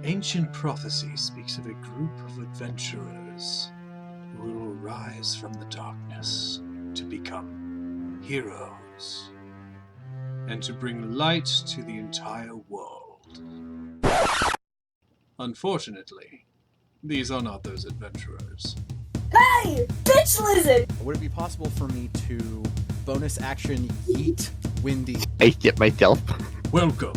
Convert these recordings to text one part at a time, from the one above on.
Ancient prophecy speaks of a group of adventurers who will rise from the darkness to become heroes and to bring light to the entire world. Unfortunately, these are not those adventurers. Hey, bitch lizard! Would it be possible for me to bonus action yeet Windy? I get myself. Welcome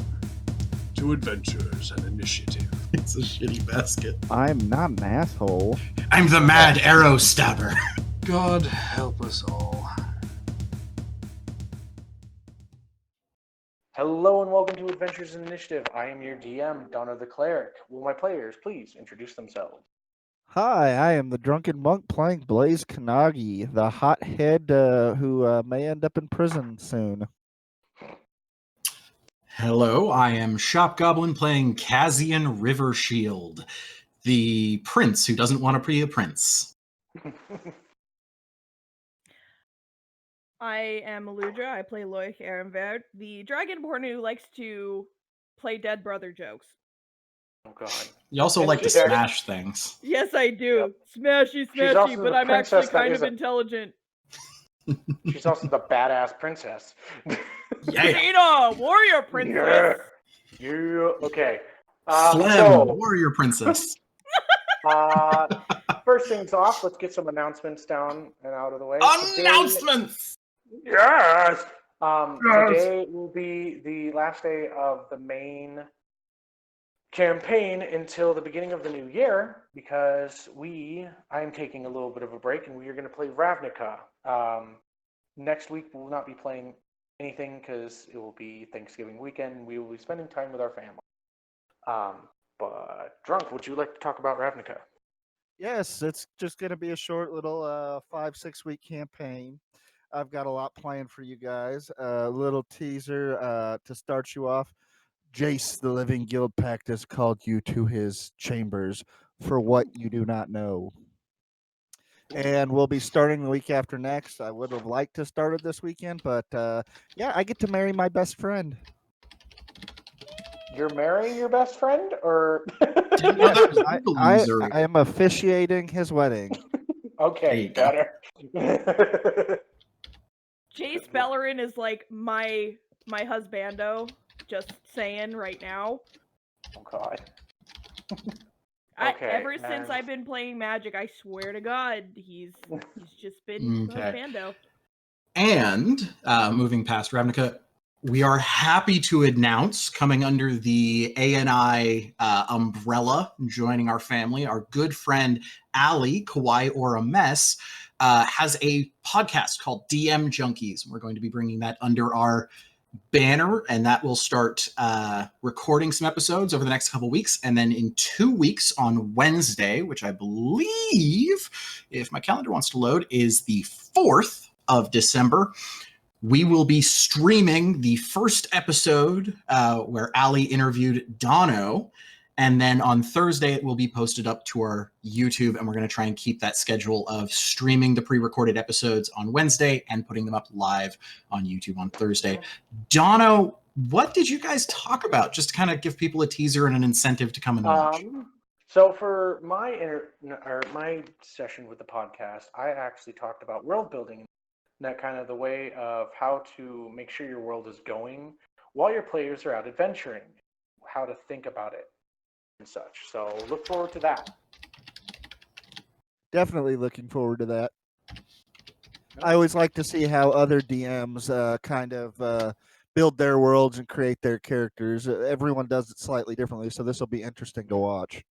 to Adventures and Initiative. It's a shitty basket. I'm not an asshole. I'm the mad arrow stabber. God help us all. Hello and welcome to Adventures and Initiative. I am your DM, Donna the Cleric. Will my players please introduce themselves? Hi, I am the drunken monk playing Blaze Kanagi, the hothead who may end up in prison soon. Hello, I am Shop Goblin playing Kazian Rivershield, the prince who doesn't want to be a prince. I am Aludra. I play Loic Ehrenveld, the dragonborn who likes to play dead brother jokes. Oh god. You also And like to she's actually- smash things. Yes, I do. She's Smashy, also but the I'm actually princess that kind of isn't- intelligent. She's also the badass princess. Yeah. Tina, warrior princess. Yeah. Okay. Phlegm, So, warrior princess. first things off, let's get some announcements down and out of the way. Announcements! Yes! Yes. Today will be the last day of the main campaign until the beginning of the new year, because I'm taking a little bit of a break and we are going to play Ravnica. Next week we will not be playing anything because it will be Thanksgiving weekend. We will be spending time with our family. But Drunk, would you like to talk about Ravnica? Yes, it's just going to be a short little 5-6 week campaign. I've got a lot planned for you guys. A little teaser to start you off. Jace, the Living Guild Pact, has called you to his chambers for what you do not know. And we'll be starting the week after next. I would have liked to start it this weekend, but yeah, I get to marry my best friend. You're marrying your best friend, or Didn't know that was legal, I loser. am officiating his wedding. okay, There you better. Jace Bellerin is like my husbando. Just saying right now. Oh god. Okay, Ever since and- I've been playing Magic, I swear to God, he's just been Okay. husbando. And moving past Ravnica, we are happy to announce, coming under the ANI umbrella, joining our family, our good friend Ali, Kawaii or a Mess, has a podcast called DM Junkies. We're going to be bringing that under our banner, and that will start recording some episodes over the next couple weeks. And then in 2 weeks on Wednesday, which I believe, if my calendar wants to load, is the 4th of December, we will be streaming the first episode where Ali interviewed Dono. And then on Thursday, it will be posted up to our YouTube, and we're going to try and keep that schedule of streaming the pre-recorded episodes on Wednesday and putting them up live on YouTube on Thursday. Dono, what did you guys talk about? Just to kind of give people a teaser and an incentive to come and watch. So for my session with the podcast, I actually talked about world building, and that kind of the way of how to make sure your world is going while your players are out adventuring, how to think about it and such. So look forward to that. Definitely looking forward to that. I always like to see how other DMs kind of build their worlds and create their characters. Everyone does it slightly differently, so this will be interesting to watch.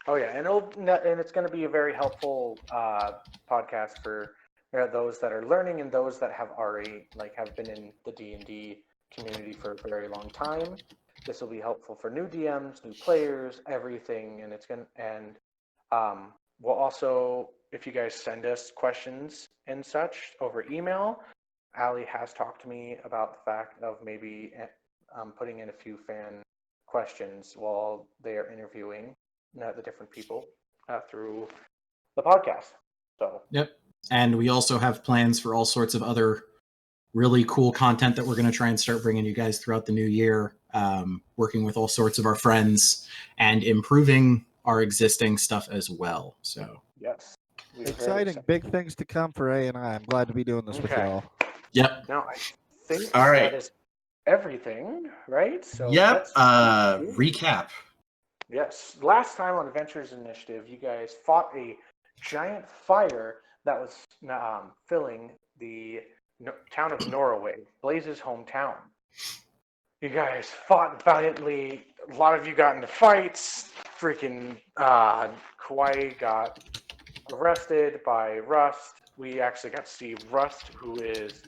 Oh yeah, and it's going to be a very helpful podcast for those that are learning and those that have already have been in the D&D community for a very long time. This will be helpful for new DMs, new players, everything, and we'll also, if you guys send us questions and such over email, Ali has talked to me about the fact of maybe putting in a few fan questions while they are interviewing the different people through the podcast. So Yep. And we also have plans for all sorts of other really cool content that we're going to try and start bringing you guys throughout the new year, working with all sorts of our friends and improving our existing stuff as well. So Yes. We are very Exciting, big things to come for A and I. I'm glad to be doing this with Okay. y'all. yep. Now, I think All right. that is everything, right? So Yep. let's Recap. Yes. Last time on Adventures Initiative, you guys fought a giant fire that was filling the town of Norway, Blaze's hometown. You guys fought valiantly. A lot of you got into fights. Freaking Kauai got arrested by Rust. We actually got to see Rust, who is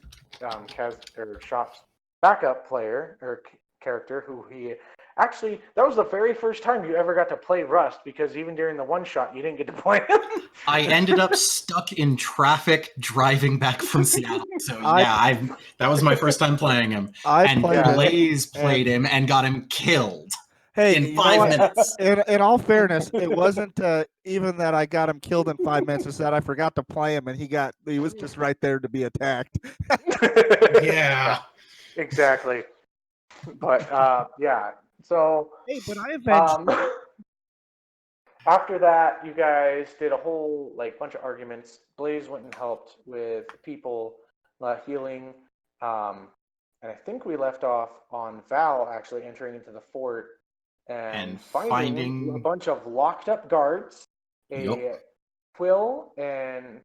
Shop's backup player or character, who he actually, that was the very first time you ever got to play Rust, because even during the one shot, you didn't get to play him. I ended up stuck in traffic driving back from Seattle. So that was my first time playing him. Blaze played him and got him killed. Hey, in 5 minutes. In all fairness, it wasn't even that I got him killed in 5 minutes. It's that I forgot to play him, and he was just right there to be attacked. Yeah, exactly. But yeah, so hey, but I avenged. After that, you guys did a whole bunch of arguments. Blaze went and helped with people healing, and I think we left off on Val actually entering into the fort and finding a bunch of locked up guards, a quill, ink,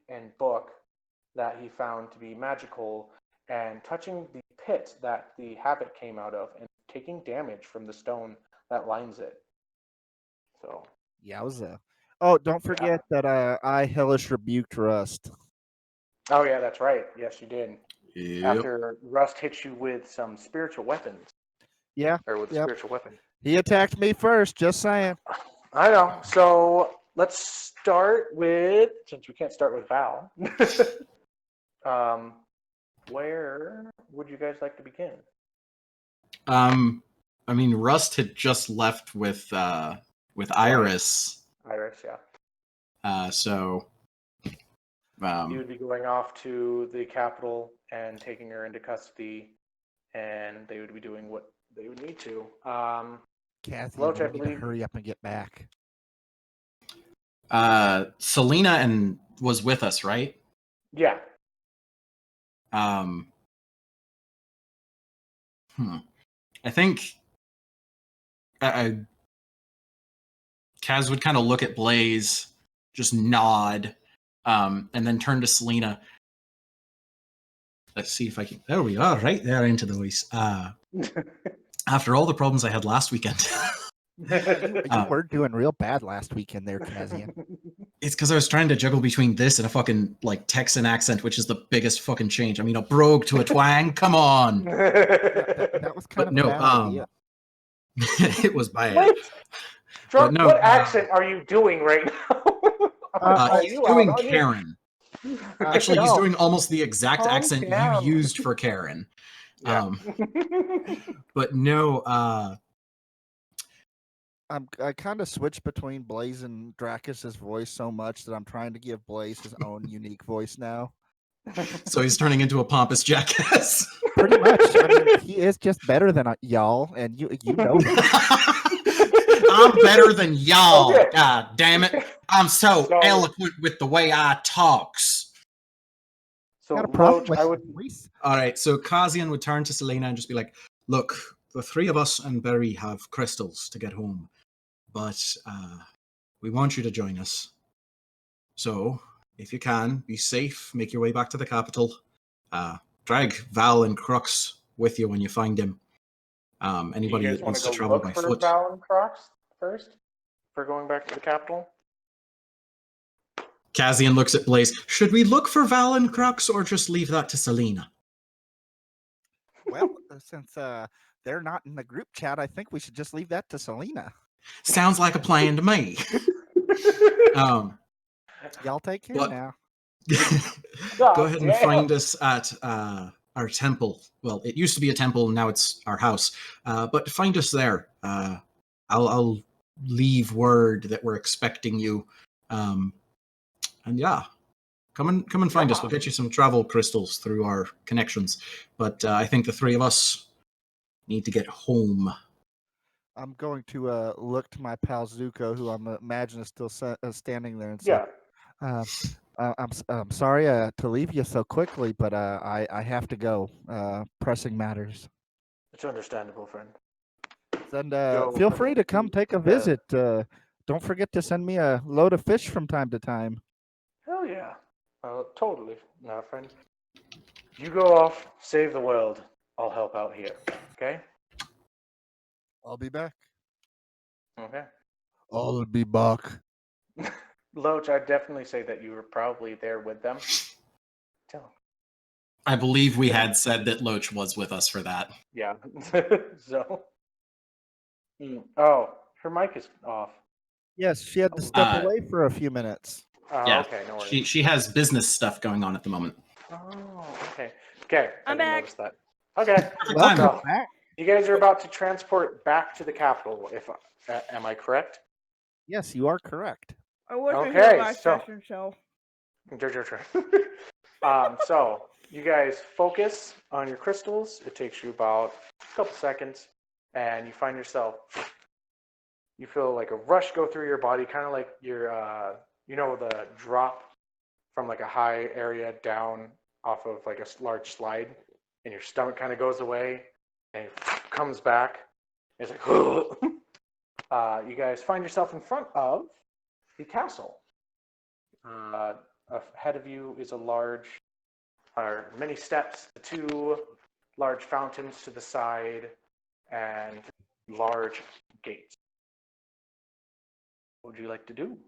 and book that he found to be magical, and touching the pit that the habit came out of and taking damage from the stone that lines it. So Yowza. Oh, don't forget that I hellish rebuked Rust. Oh yeah, that's right. Yes, you did. Yep. After Rust hit you with some spiritual weapons. Yeah. Or with a spiritual weapon. He attacked me first, just saying. I know. So let's start with, since we can't start with Val, where would you guys like to begin? I mean, Rust had just left with Iris. Iris, yeah. So you would be going off to the capital and taking her into custody, and they would be doing what they would need to. Kathy, Loach, we I need to believe. hurry up and get back. Selena was with us, right? Yeah. I think Kaz would kind of look at Blaze, just nod, and then turn to Selena. Let's see if I can. There we are, right there into the voice. After all the problems I had last weekend. You were doing real bad last weekend there, Kazian. It's because I was trying to juggle between this and a fucking Texan accent, which is the biggest fucking change. I mean, a brogue to a twang. Come on. That was kind of a bad idea. It was bad. What accent are you doing right now? He's doing Karen. Actually, he's doing almost the exact accent you used for Karen. Yeah. But no, I kind of switched between Blaze and Dracus's voice so much that I'm trying to give Blaze his own unique voice now. So he's turning into a pompous jackass. Pretty much. I mean, he is just better than y'all, and you know that. I'm better than y'all. Okay. God damn it! I'm so eloquent with the way I talks. So Loach, All right. So Kazian would turn to Selena and just be like, "Look, the three of us and Berry have crystals to get home, but we want you to join us. So, if you can, be safe, make your way back to the capital. Drag Val and Crux with you when you find him. Anybody that wants to travel by foot. Val and Crux first for going back to the capital? Kazian looks at Blaze. Should we look for Val and Crux or just leave that to Selena? Well, since they're not in the group chat, I think we should just leave that to Selena. Sounds like a plan to me. Y'all take care now. Go ahead and find us at our temple. Well, it used to be a temple, now it's our house. But find us there. I'll leave word that we're expecting you. And yeah, come and find us. We'll get you some travel crystals through our connections. But I think the three of us need to get home. I'm going to look to my pal Zuko, who I'm imagine is still standing there, and say, I'm sorry to leave you so quickly, but I have to go. Pressing matters. It's understandable, friend. And Go feel for free to come take a bed. visit. Don't forget to send me a load of fish from time to time. Hell yeah. Totally, friend. You go off, save the world. I'll help out here. Okay? I'll be back. Okay. I'll be back. Loach, I'd definitely say that you were probably there with them. Tell him. I believe we had said that Loach was with us for that. Yeah. So. Oh, her mic is off. Yes, she had to step away for a few minutes. Yeah, okay, no worries. She has business stuff going on at the moment. Oh, okay. Okay, I'm I didn't back. notice that. Okay. Welcome back. You guys are about to transport back to the capital. If am I correct? Yes, you are correct. I wasn't Okay, here last so- session, so. Your turn. So you guys focus on your crystals. It takes you about a couple seconds, and you find yourself. You feel like a rush go through your body, kind of like your, the drop from like a high area down off of like a large slide, and your stomach kind of goes away, and it comes back. It's like, you guys find yourself in front of the castle. Ahead of you is many steps, two large fountains to the side, and large gates. What would you like to do?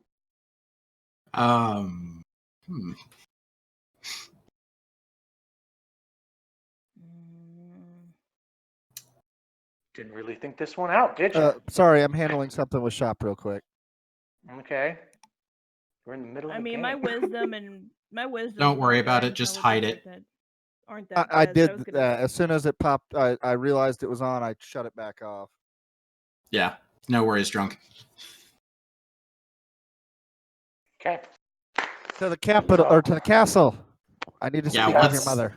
Didn't really think this one out, did you? Sorry, I'm handling something with shop real quick. Okay. We're in the middle of the game. My wisdom and my wisdom. Don't worry about it, just hide it. Aren't that I bad, did so I was that. gonna- As soon as it popped, I realized it was on. I shut it back off. Yeah, no worries, drunk. Okay. To the capital or to the castle. I need to Yeah, speak with your let's- mother.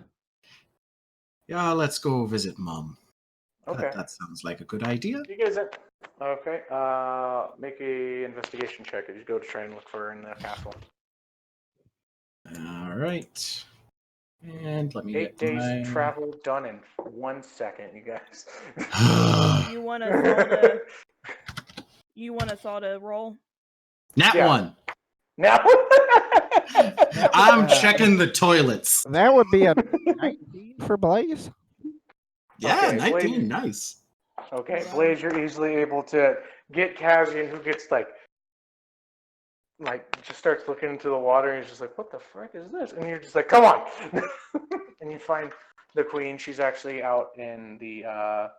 Yeah, let's go visit Mom. Okay. That sounds like a good idea. You guys are... Okay. Make a investigation check as you go to try and look for her in the castle. All right. And let me 8 get days my... travel done in 1 second, you guys. You want us all to roll? Nat Yeah. 1. Now. I'm checking the toilets. That would be a 19 for Blaze. Yeah, Okay, 19, Blaze. nice. Okay, Blaze, you're easily able to get Kazian, who gets like just starts looking into the water, and he's just like, "What the frick is this?" And you're just like, "Come on!" And you find the queen. She's actually out in the.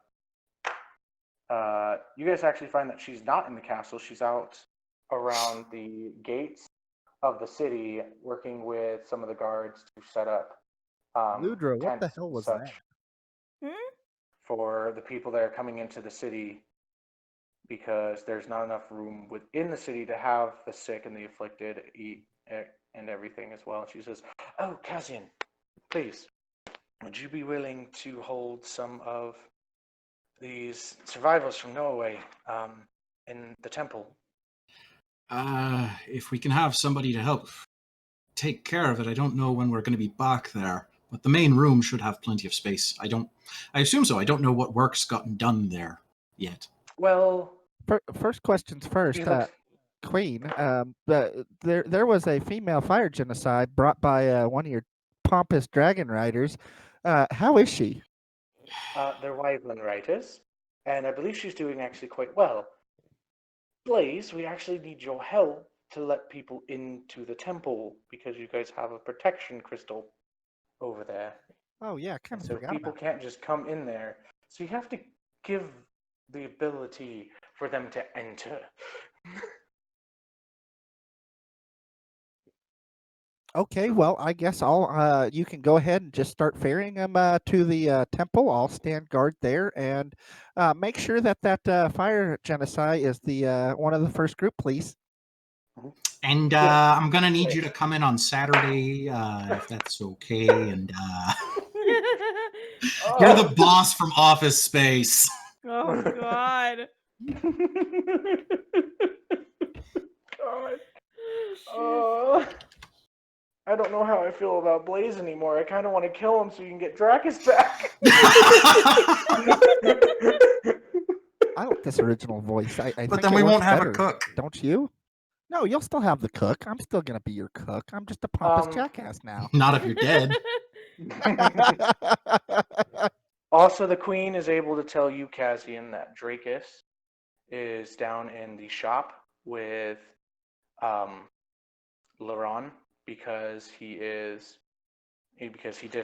You guys actually find that she's not in the castle. She's out around the gates of the city, working with some of the guards to set up. Ludra, what the tents hell and was such that? for the people that are coming into the city, because there's not enough room within the city to have the sick and the afflicted eat and everything as well. And she says, "Oh, Kazian, please, would you be willing to hold some of these survivors from Norway in the temple?" If we can have somebody to help take care of it, I don't know when we're going to be back there. But the main room should have plenty of space. I assume so. I don't know what work's gotten done there yet. Well, First questions first. Queen, there was a female fire genocide brought by one of your pompous dragon riders. How is she? they're wyvern riders, and I believe she's doing actually quite well. Blaze, we actually need your help to let people into the temple, because you guys have a protection crystal over there. Oh yeah, kind of So forgot people about can't just come in there. So you have to give the ability for them to enter. Okay, well, I guess you can go ahead and just start ferrying them to the temple. I'll stand guard there and make sure that fire genocide is the one of the first group, please. And I'm gonna need you to come in on Saturday, if that's okay. And you're the boss from Office Space. Oh God. God. Oh, I don't know how I feel about Blaze anymore. I kind of want to kill him so you can get Dracus back. I like this original voice. I But think then it we works won't have better, a cook. don't you? No, you'll still have the cook. I'm still gonna be your cook. I'm just a pompous jackass now. Not if you're dead. Also, the queen is able to tell you, Cassian, that Dracus is down in the shop with Laron because he did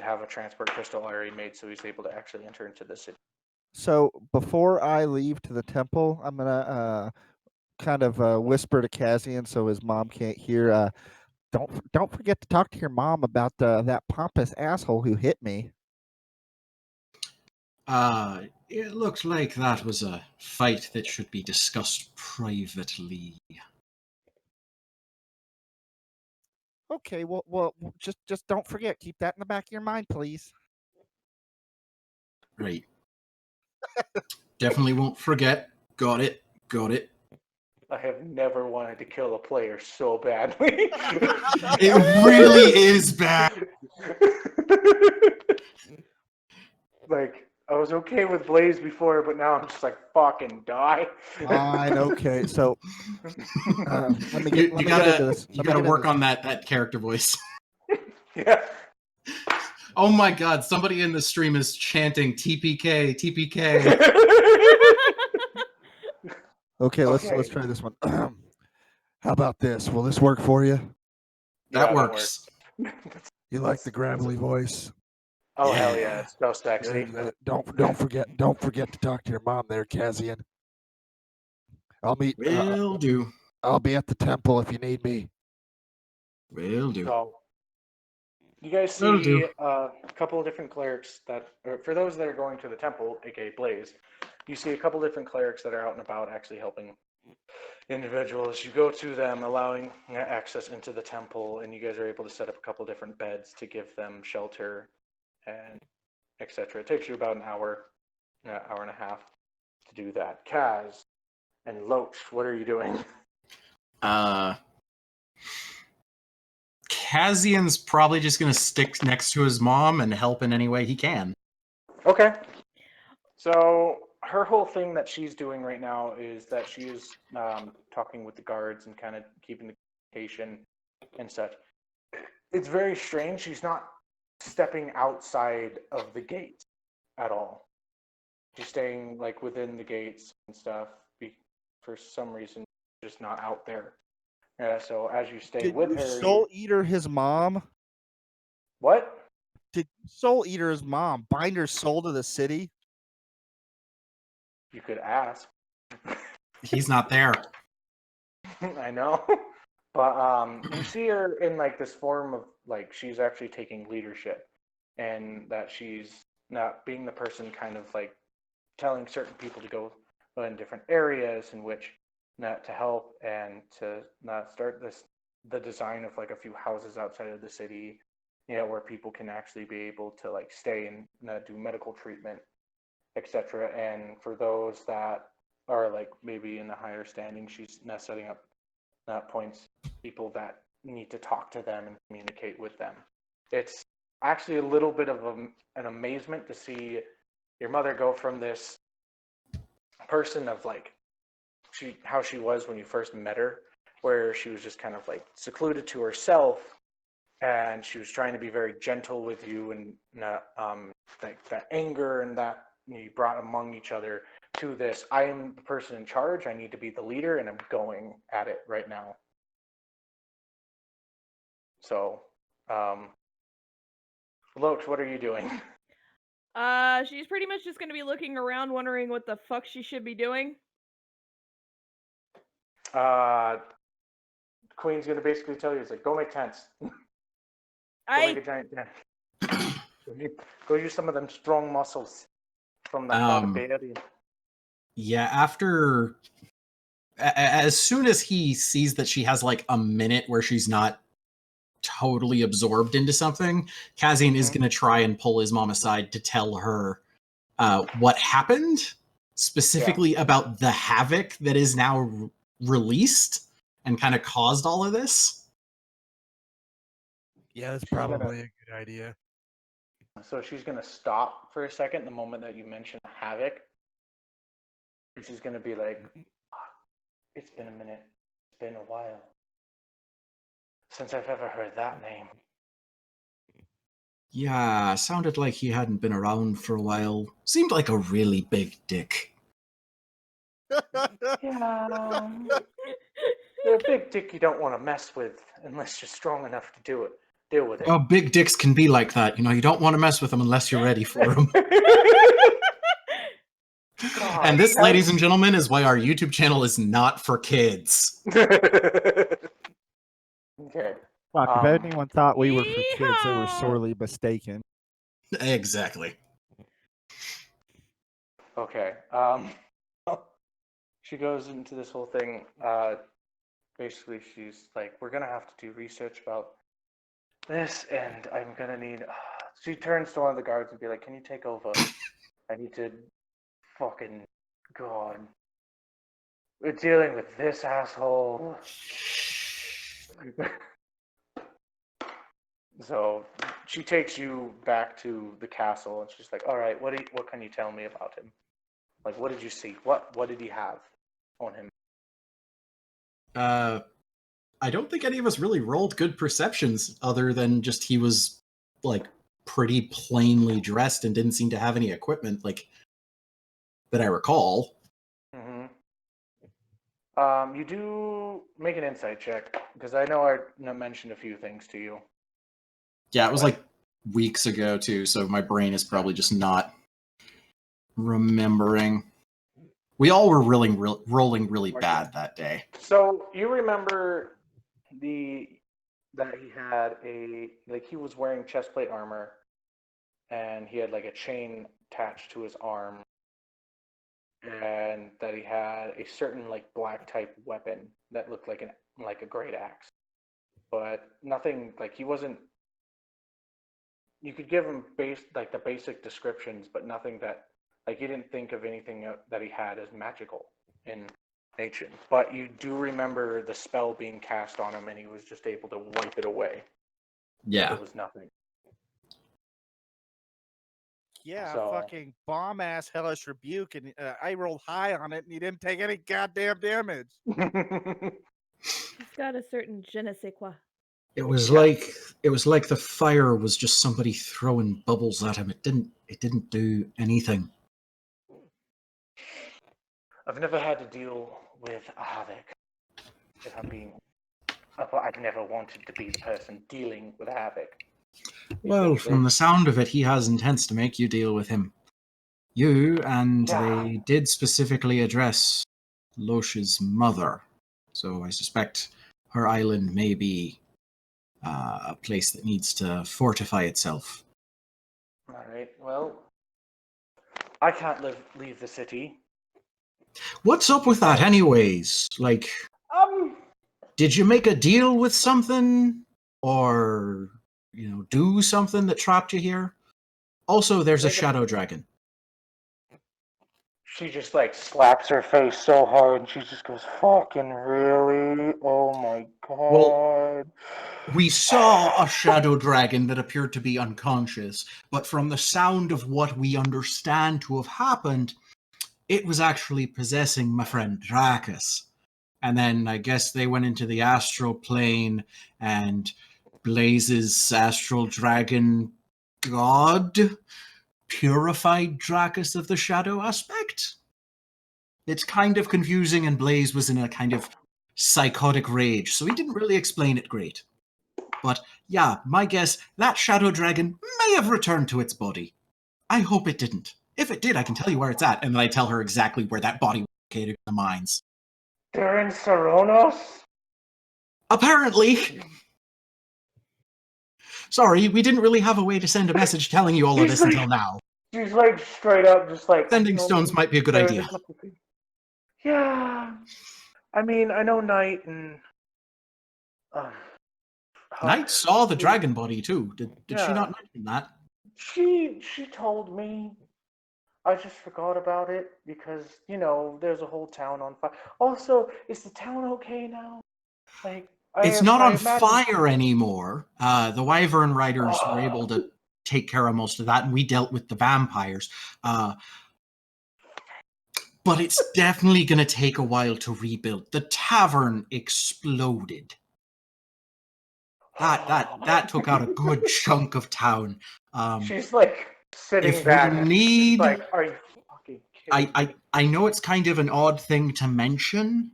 have a transport crystal already made, so he's able to actually enter into the city. So before I leave to the temple, I'm gonna kind of whisper to Cassian so his mom can't hear. Don't forget to talk to your mom about that pompous asshole who hit me. It looks like that was a fight that should be discussed privately. Okay, well, just don't forget. Keep that in the back of your mind, please. Right. Definitely won't forget. Got it. I have never wanted to kill a player so badly. It really is bad. Like, I was okay with Blaze before, but now I'm just like, fucking die. Fine, okay. So let me get into this. You gotta work on that character voice. Yeah. Oh my god, somebody in the stream is chanting TPK, TPK. Okay, let's try this one. How about this? Will this work for you? That works. You like the gravelly voice? Oh hell yeah, it's so sexy. Don't forget to talk to your mom there, Cassian. I'll meet. Will do. I'll be at the temple if you need me. Will do. So, you guys see a couple of different clerics for those that are going to the temple, aka Blaze, you see a couple different clerics that are out and about actually helping individuals. You go to them, allowing access into the temple, and you guys are able to set up a couple different beds to give them shelter and etc. It takes you about an hour and a half to do that. Kaz and Loach, what are you doing? Cassian's probably just gonna stick next to his mom and help in any way he can. Okay. So her whole thing that she's doing right now is that she is talking with the guards and kind of keeping the communication and such. It's very strange. She's not stepping outside of the gates at all. She's staying like within the gates and stuff. For some reason, just not out there. So as you stay with her, Soul Eater his mom. What? Did Soul Eater his mom bind her soul to the city? You could ask. He's not there. I know. But you see her in like this form of like she's actually taking leadership, and that she's not being the person kind of like telling certain people to go in different areas in which not to help and to not start the design of like a few houses outside of the city, where people can actually be able to like stay and do medical treatment, etc. And for those that are like maybe in the higher standing, she's now setting up points, people that need to talk to them and communicate with them. It's actually a little bit of an amazement to see your mother go from this person of like how she was when you first met her, where she was just kind of like secluded to herself, and she was trying to be very gentle with you, and like that anger and that you brought among each other, to this, I am the person in charge, I need to be the leader, and I'm going at it right now. So, Loach, what are you doing? She's pretty much just gonna be looking around, wondering what the fuck she should be doing. Queen's gonna basically tell you, it's like, go make tents. Go make a giant tent. Go use some of them strong muscles from that barbarian. Yeah, after as soon as he sees that she has like a minute where she's not totally absorbed into something, Kazian is going to try and pull his mom aside to tell her what happened, specifically about the havoc that is now released and kind of caused all of this. Yeah, that's probably a good idea. So she's going to stop for a second the moment that you mention havoc. And she's going to be like, it's been a minute. It's been a while since I've ever heard that name. Yeah, sounded like he hadn't been around for a while. Seemed like a really big dick. Yeah. They're a big dick you don't want to mess with unless you're strong enough to deal with it. Oh, big dicks can be like that. You know, you don't want to mess with them unless you're ready for them. God, And this, ladies and gentlemen, is why our YouTube channel is not for kids. Okay. Fuck, if anyone thought we were for kids, they were Yeehaw! sorely mistaken. Exactly. Okay. She goes into this whole thing. Basically, she's like, we're going to have to do research about this, and I'm going to need... She turns to one of the guards and be like, can you take over? I need to... Fucking... God. We're dealing with this asshole. So she takes you back to the castle, and she's like, all right, what can you tell me about him? Like, what did you see? What did he have on him? I don't think any of us really rolled good perceptions other than just he was, like, pretty plainly dressed and didn't seem to have any equipment, like, that I recall. Mm-hmm. You do make an insight check, because I know I mentioned a few things to you. Yeah, it was, like, weeks ago, too, so my brain is probably just not remembering. We all were rolling really bad that day. So you remember that he had he was wearing chest plate armor, and he had like a chain attached to his arm, and that he had a certain like black type weapon that looked like a great axe, but nothing like he wasn't. You could give him the basic descriptions, but nothing that you didn't think of anything that he had as magical in nature. But you do remember the spell being cast on him, and he was just able to wipe it away. Yeah. It was nothing. Yeah, So- fucking bomb ass hellish rebuke, and I rolled high on it, and he didn't take any goddamn damage. He's got a certain je ne sais quoi. It was like the fire was just somebody throwing bubbles at him. It didn't do anything. I've never had to deal with a havoc. If I'm being, I've never wanted to be the person dealing with a havoc. Well, from the sound of it, he has intents to make you deal with him. You, and Yeah. they did specifically address Losh's mother. So I suspect her island may be a place that needs to fortify itself. All right. Well, I can't leave the city. What's up with that anyways? Like, did you make a deal with something? Or, do something that trapped you here? Also, there's a shadow dragon. She just slaps her face so hard, and she just goes, "Fucking really? Oh my god!" Well, we saw a shadow dragon that appeared to be unconscious, but from the sound of what we understand to have happened, it was actually possessing my friend Dracus. And then I guess they went into the astral plane, and Blaze's astral dragon god purified Dracus of the shadow aspect. It's kind of confusing, and Blaze was in a kind of psychotic rage, so he didn't really explain it great. But yeah, my guess, that shadow dragon may have returned to its body. I hope it didn't. If it did, I can tell you where it's at, and then I tell her exactly where that body was located in the mines. They're in Saronos? Apparently. Sorry, we didn't really have a way to send a message telling you all of this until now. She's straight up just Sending stones might be a good idea. Yeah. I mean, I know Knight and um, Knight saw the dragon body too. Did she Yeah. not mention that? She told me. I just forgot about it because there's a whole town on fire. Also, is the town okay now? Like It's not on imagine. fire anymore. The wyvern riders were able to take care of most of that, and we dealt with the vampires. But it's definitely going to take a while to rebuild. The tavern exploded. That took out a good chunk of town. She's like sitting If back. we And need, like, are you fucking kidding me? I know it's kind of an odd thing to mention,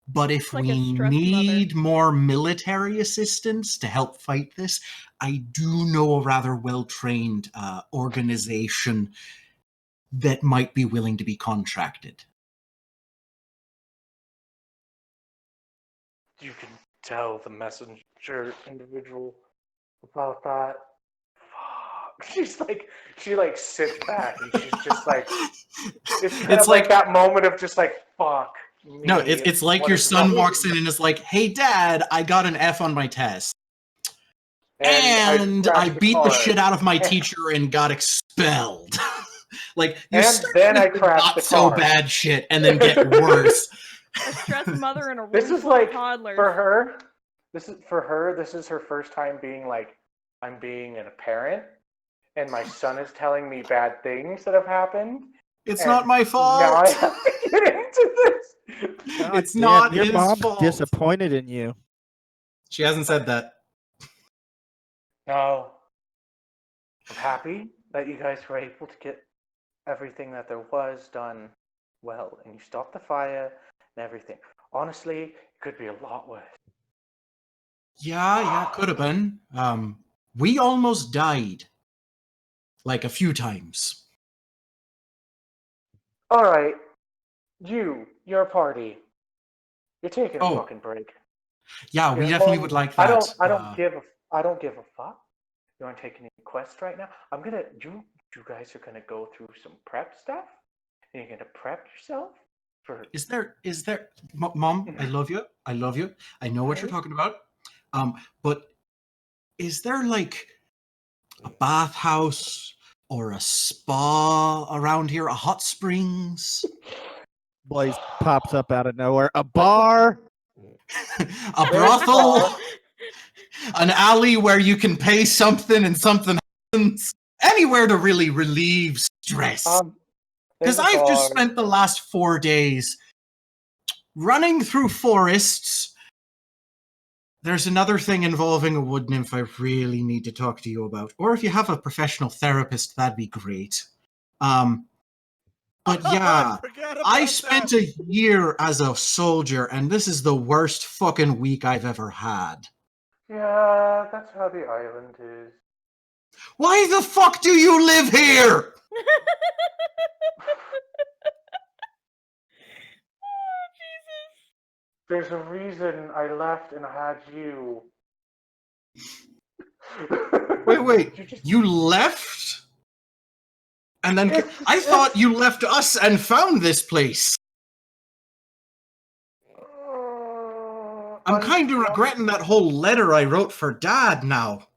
but if like a we stressed need more military assistance to help fight this, I do know a rather well-trained organization that might be willing to be contracted. You can tell the messenger individual about that. Fuck. She sits back and she's just like, it's kind of like that moment of just like, fuck. Me. No, it's like your son walks in and is like, "Hey, Dad, I got an F on my test, and I beat the shit out of my teacher and got expelled." Like, you start then I with crashed not the so car. bad shit, and then get worse. A stressed mother and a room This is full like of toddlers. for her. This is her first time being like, I'm being a parent, and my son is telling me bad things that have happened. It's not my fault. Now I have to get into this. It's not your his mom's fault. disappointed in you. She hasn't said that. No. I'm happy that you guys were able to get everything that there was done well, and you stopped the fire and everything. Honestly, it could be a lot worse. Yeah, could have been. We almost died. Like a few times. All right. Your party. You're taking a fucking break. Yeah, we definitely would like that. I don't give a fuck. You want to take any quests right now? You guys are gonna go through some prep stuff, and you're gonna prep yourself for. Is there, Mom? I love you. I know what you're talking about. But is there like a bathhouse or a spa around here? A hot springs? Blaze pops up out of nowhere. A bar? A brothel? An alley where you can pay something and something happens? Anywhere to really relieve stress. Because I've just spent the last 4 days running through forests. There's another thing involving a wood nymph I really need to talk to you about. Or if you have a professional therapist, that'd be great. But yeah, I spent a year as a soldier, and this is the worst fucking week I've ever had. Yeah, that's how the island is. Why the fuck do you live here? Oh, Jesus. There's a reason I left and had you. Wait. You left? And then I thought you left us and found this place. I'm kind of regretting that whole letter I wrote for Dad now.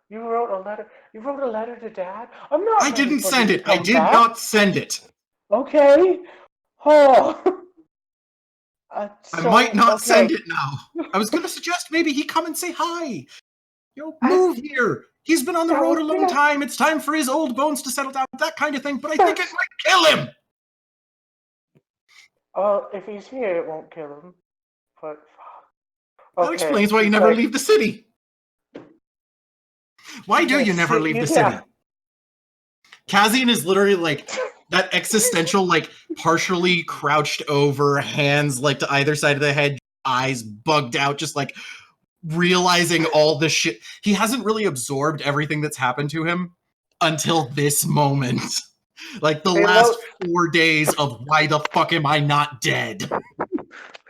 You wrote a letter? You wrote a letter to Dad? I'm not. I didn't send it. I did not send it. Okay. Oh. I might not send it now. I was going to suggest maybe he come and say hi. Move here. He's been on the road a long time. It's time for his old bones to settle down. That kind of thing. But I think it might kill him. If he's here, it won't kill him. But that explains why you never leave the city. Why do you never leave the city? Kazian is literally like that existential, like partially crouched over, hands like to either side of the head, eyes bugged out, just like realizing all the shit. He hasn't really absorbed everything that's happened to him until this moment. Like the last 4 days of why the fuck am I not dead?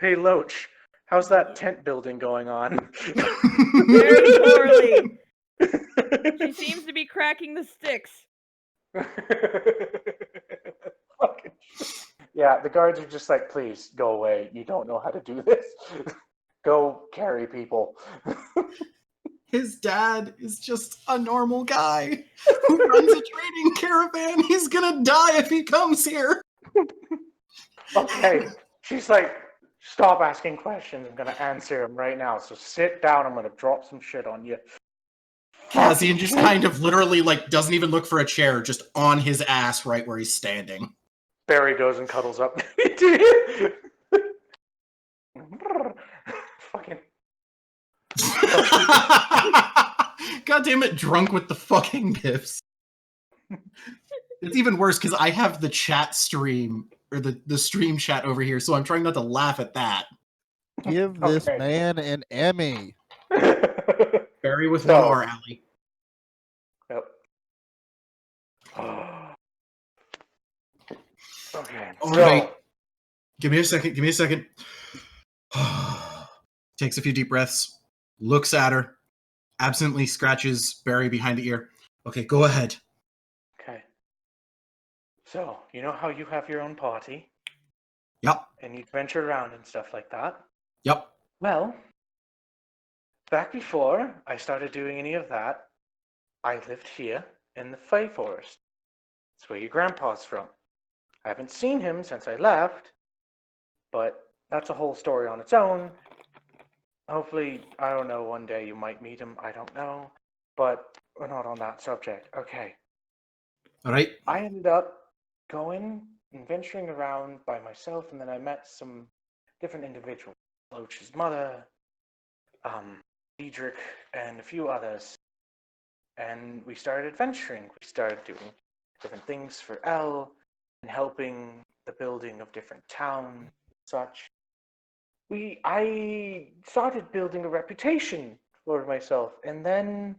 Hey, Loach, how's that tent building going on? Very poorly. She seems to be cracking the sticks. Yeah, the guards are just like, please go away. You don't know how to do this. Go carry people. His dad is just a normal guy who runs a trading caravan. He's gonna die if he comes here. Okay. She's like, stop asking questions. I'm going to answer them right now. So sit down. I'm going to drop some shit on you. Cassian just kind of literally like doesn't even look for a chair, just on his ass right where he's standing. Barry goes and cuddles up. Fucking. God damn it, drunk with the fucking gifts. It's even worse because I have the chat stream, or the stream chat over here, so I'm trying not to laugh at that. Give this Okay. man an Emmy. Barry with So- one R, Allie. Yep. Okay. All so, right. Give me a second. Takes a few deep breaths, looks at her, absently scratches Barry behind the ear. Okay, go ahead. Okay. So, you know how you have your own party Yep. and you venture around and stuff like that? Yep. Well, back before I started doing any of that, I lived here in the Fey Forest. That's where your grandpa's from. I haven't seen him since I left, but that's a whole story on its own. Hopefully, I don't know, one day you might meet him. I don't know. But we're not on that subject. Okay. All right. I ended up going and venturing around by myself, and then I met some different individuals. Loach's mother, Diedrich, and a few others. And we started adventuring. We started doing different things for Elle and helping the building of different towns and such. I started building a reputation for myself, and then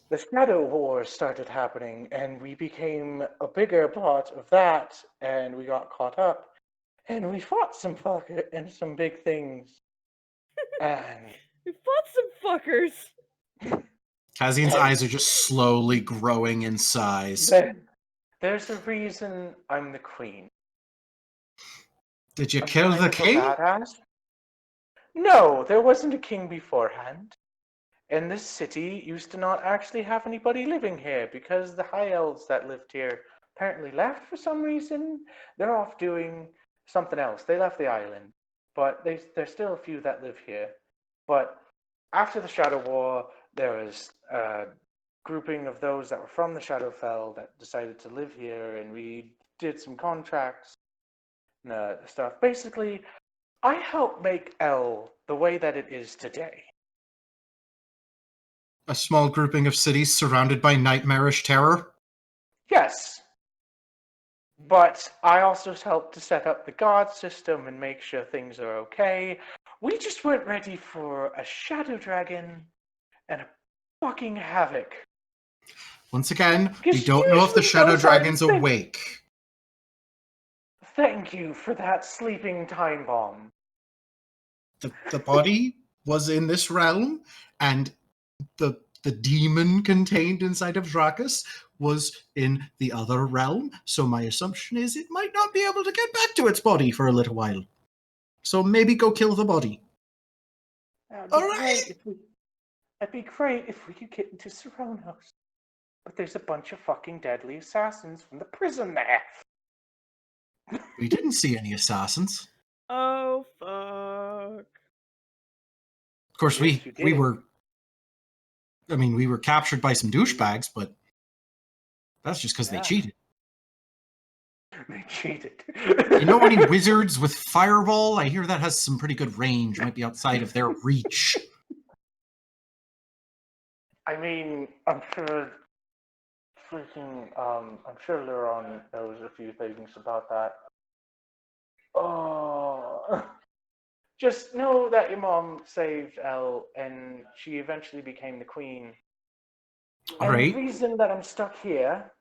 the Shadow Wars started happening, and we became a bigger part of that, and we got caught up, and we fought some fucker and some big things, and We fought some fuckers. Cassian's Hey. eyes are just slowly growing in size. there's a reason I'm the queen. Did you I'm kill kind the of a king? badass. No, there wasn't a king beforehand. And this city used to not actually have anybody living here because the high elves that lived here apparently left for some reason. They're off doing something else. They left the island, but there's still a few that live here. But after the Shadow War, there was a grouping of those that were from the Shadowfell that decided to live here, and we did some contracts and stuff. Basically, I helped make Elle the way that it is today. A small grouping of cities surrounded by nightmarish terror? Yes. But I also helped to set up the guard system and make sure things are okay. We just weren't ready for a shadow dragon and a fucking havoc. Once again, we Because don't know if the usually Shadow those are Dragon's the things- awake. Thank you for that sleeping time bomb. The body was in this realm, and the demon contained inside of Drakus was in the other realm. So my assumption is it might not be able to get back to its body for a little while. So maybe go kill the body. That'd All be right. great if we. That'd be great if we could get into Serranos. But there's a bunch of fucking deadly assassins from the prison there. We didn't see any assassins. Oh fuck. Of course, Yes, you we did. were. I mean, we were captured by some douchebags, but that's just because Yeah. they cheated. They cheated. You know any wizards with fireball? I hear that has some pretty good range. Might be outside of their reach. I mean, I'm sure I'm sure Luron knows a few things about that. Oh, just know that your mom saved Elle, and she eventually became the queen. All And right. the reason that I'm stuck here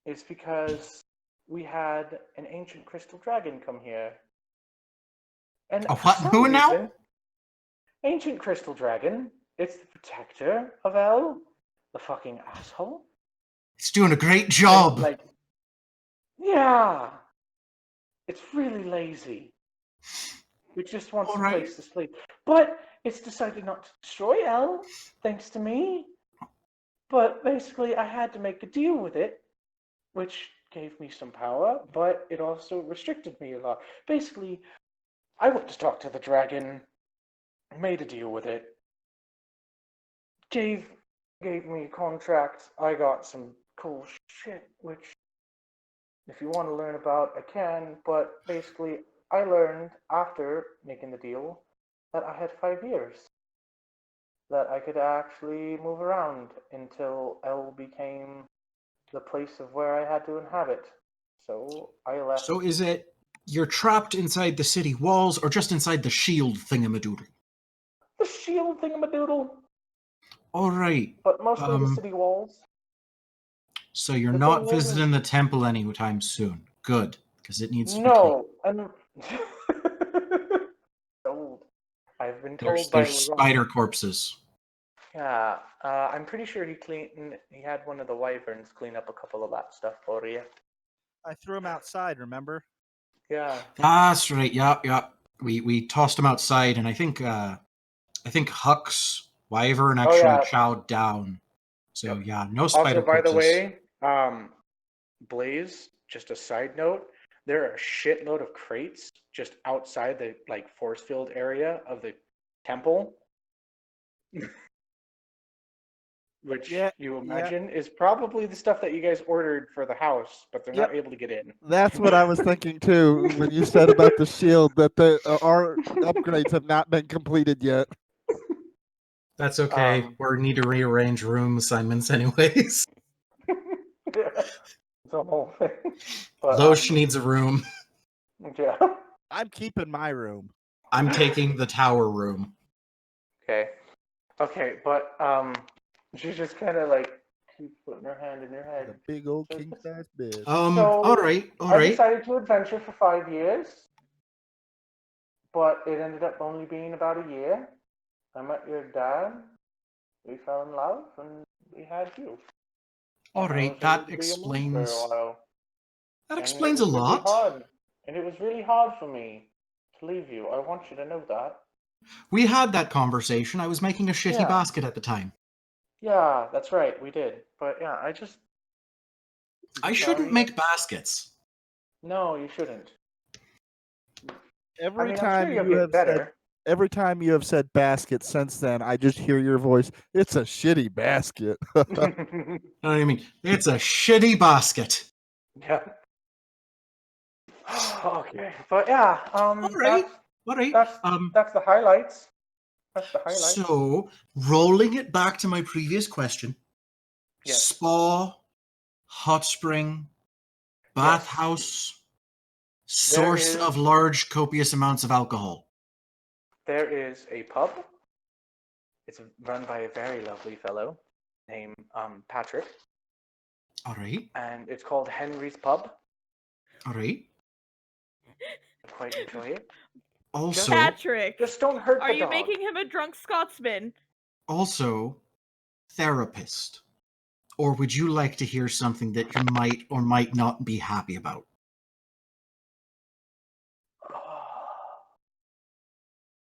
is because we had an ancient crystal dragon come here. And A for what? some Who now? reason, ancient crystal dragon. It's the protector of Elle, the fucking asshole. It's doing a great job. Like, yeah. It's really lazy. It just wants All a right. place to sleep. But it's decided not to destroy Elle, thanks to me. But basically, I had to make a deal with it, which gave me some power, but it also restricted me a lot. Basically, I went to talk to the dragon, made a deal with it, gave me a contract. I got some cool shit, which if you want to learn about, I can. But basically, I learned after making the deal that I had 5 years. That I could actually move around until L became the place of where I had to inhabit. So I left. So is it you're trapped inside the city walls or just inside the shield thingamadoodle? The shield thingamadoodle, All right. but mostly the city walls. So you're The not thing is, visiting the temple anytime soon. Good, because it needs to be clean. no, and told. I've been told by There's spider corpses. Yeah, I'm pretty sure he had one of the wyverns clean up a couple of that stuff for you. I threw him outside, remember? Yeah. That's right. Yeah. We tossed him outside, and I think Huck's wyvern actually chowed down. So yeah, no spider Also, by the corpses. way, Blaze, just a side note, there are a shitload of crates just outside the force field area of the temple. Which you imagine is probably the stuff that you guys ordered for the house, but they're not able to get in. That's what I was thinking too when you said about the shield, that our upgrades have not been completed yet. That's okay. We need to rearrange room assignments anyways. It's a whole thing. But, Loesch needs a room. Yeah. I'm keeping my room. I'm taking the tower room. Okay, but she's just kind of keeps putting her hand in her head. The big old king size bed. All right. I decided to adventure for 5 years, but it ended up only being about a year. I met your dad. We fell in love, and we had you. All right, that explains. That explains a lot. Hard. And it was really hard for me to leave you. I want you to know that. We had that conversation. I was making a shitty basket at the time. Yeah, that's right. We did. But yeah, I shouldn't make baskets. No, you shouldn't. Every time you have said basket since then, I just hear your voice. It's a shitty basket. You know what I mean? It's a shitty basket. Yeah. Okay, but yeah, all right. That's the highlights. So, rolling it back to my previous question, spa, hot spring, bathhouse, source of large, copious amounts of alcohol. There is a pub. It's run by a very lovely fellow named Patrick. All right. And it's called Henry's Pub. All right. I quite enjoy it. Also, Patrick, just don't hurt the dog. Are you making him a drunk Scotsman? Also, therapist. Or would you like to hear something that you might or might not be happy about?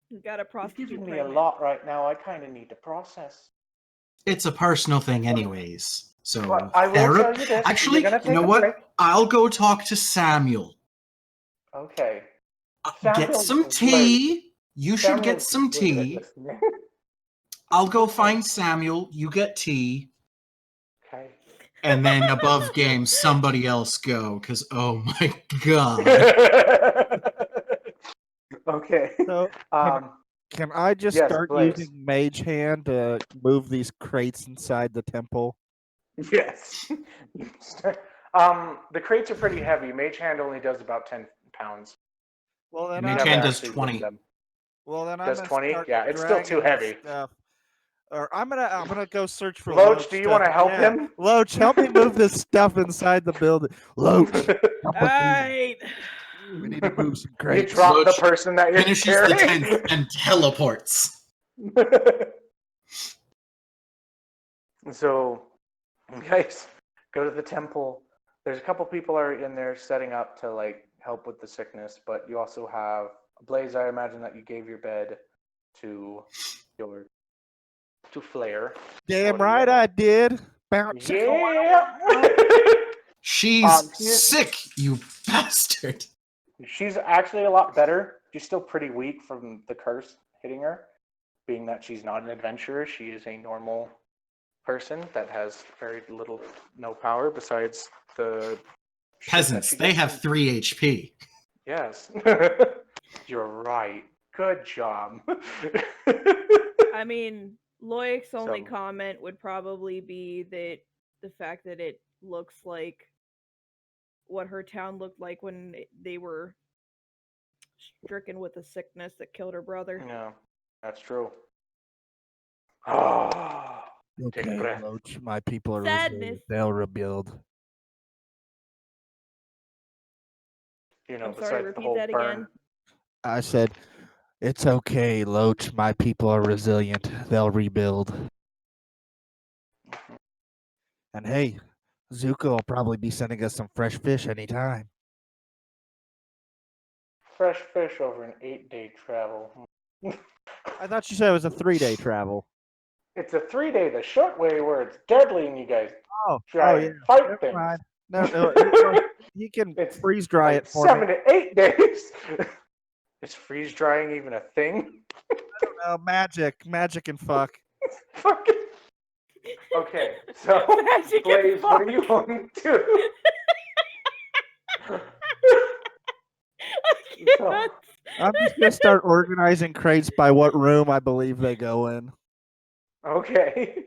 You got a prostitute. You're giving me a lot right now. I kind of need to process. It's a personal thing, anyways. So, I will tell you this. Actually, you know what? Break. I'll go talk to Samuel. Okay. Get some tea. You should get some tea. I'll go find Samuel. You get tea. Okay. And then above game, somebody else go. Because, oh my God. Okay. So, can I just start using Mage Hand to move these crates inside the temple? Yes. The crates are pretty heavy. Mage Hand only does about 10 pounds. Well, then Mage Hand does 20. Well, then does 20? Yeah, it's still too heavy. Or I'm gonna go search for Loach. Do you want to help him? Loach, help me move this stuff inside the building. Loach. Alright. We need to move some crates. You drop the person that you're finishes carrying. the tent and teleports. So, you guys go to the temple. there's a couple people are in there setting up to like help with the sickness, but you also have Blaze. I imagine that you gave your bed to your to Flair. Damn What do you right got? I did. Bounce. Yeah. She's She's- sick, you bastard. She's actually a lot better. She's still pretty weak from the curse hitting her. Being that she's not an adventurer, she is a normal person that has very little, no power besides the shit that Peasants, she they gets have from- 3 HP. Yes. You're right. Good job. I mean, Loic's only So- comment would probably be that the fact that it looks like what her town looked like when they were stricken with a sickness that killed her brother. Yeah, that's true. Oh, take a Okay, breath. Loach, my people are Sadness. resilient. They'll rebuild. You know, I'm sorry, besides the repeat whole that burn. again. I said, it's okay, Loach. My people are resilient. They'll rebuild. And hey, Zuko will probably be sending us some fresh fish anytime. Fresh fish over an 8-day travel. I thought you said it was a 3-day travel. It's a 3-day, the short way where it's deadly and you guys Oh, try oh and yeah. fight Never things. mind. No, he can It's freeze dry like it for 7 me. to 8 days. Is freeze drying even a thing? Magic and fuck. Fucking. Okay, so Magic and Blaze, what are fuck. you going to do? So- Yes. I'm just gonna start organizing crates by what room I believe they go in. Okay.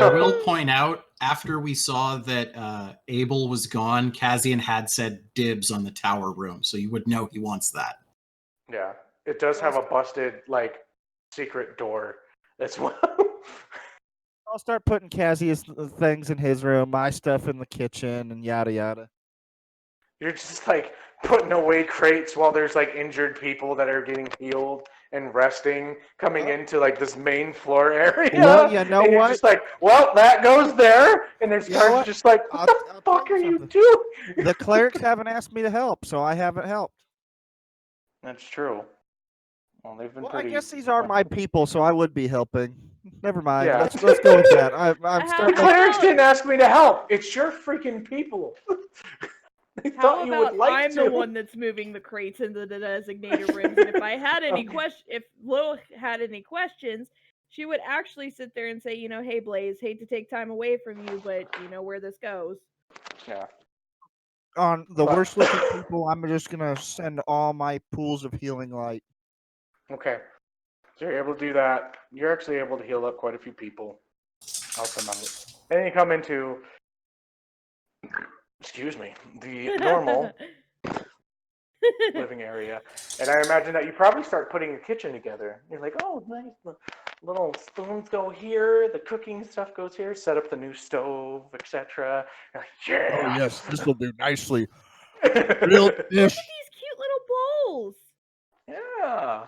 I will point out, after we saw that Abel was gone, Kazian had said dibs on the tower room, so you would know he wants that. Yeah, it does have a busted like secret door as well. I'll start putting Cassie's things in his room, my stuff in the kitchen, and yada yada. You're just like putting away crates while there's like injured people that are getting healed and resting coming into like this main floor area. Well, you know and you're what? just like, well, that goes there, and there's You know guards what? just like, what the I'll fuck tell are you you something. doing? The clerics haven't asked me to help, so I haven't helped. That's true. Well, they've been Well, pretty. I guess these are my people, so I would be helping. Never mind. Yeah. Let's go with that. I'm How starting. The about- clerics didn't ask me to help. It's your freaking people. They How thought you would about like I'm to. the one that's moving the crates into the designated rooms? And if I had any if Lo had any questions, she would actually sit there and say, you know, hey Blaze, hate to take time away from you, but you know where this goes. Yeah. On the But- worst looking people, I'm just gonna send all my pools of healing light. Okay. So you're able to do that. You're actually able to heal up quite a few people. Help them out. And then you come into, excuse me, the normal living area. And I imagine that you probably start putting your kitchen together. You're like, oh, nice. The little spoons go here. The cooking stuff goes here. Set up the new stove, etc. Like, yeah. Oh yes, this will do nicely. yeah. Real Look fish. at these cute little bowls. Yeah,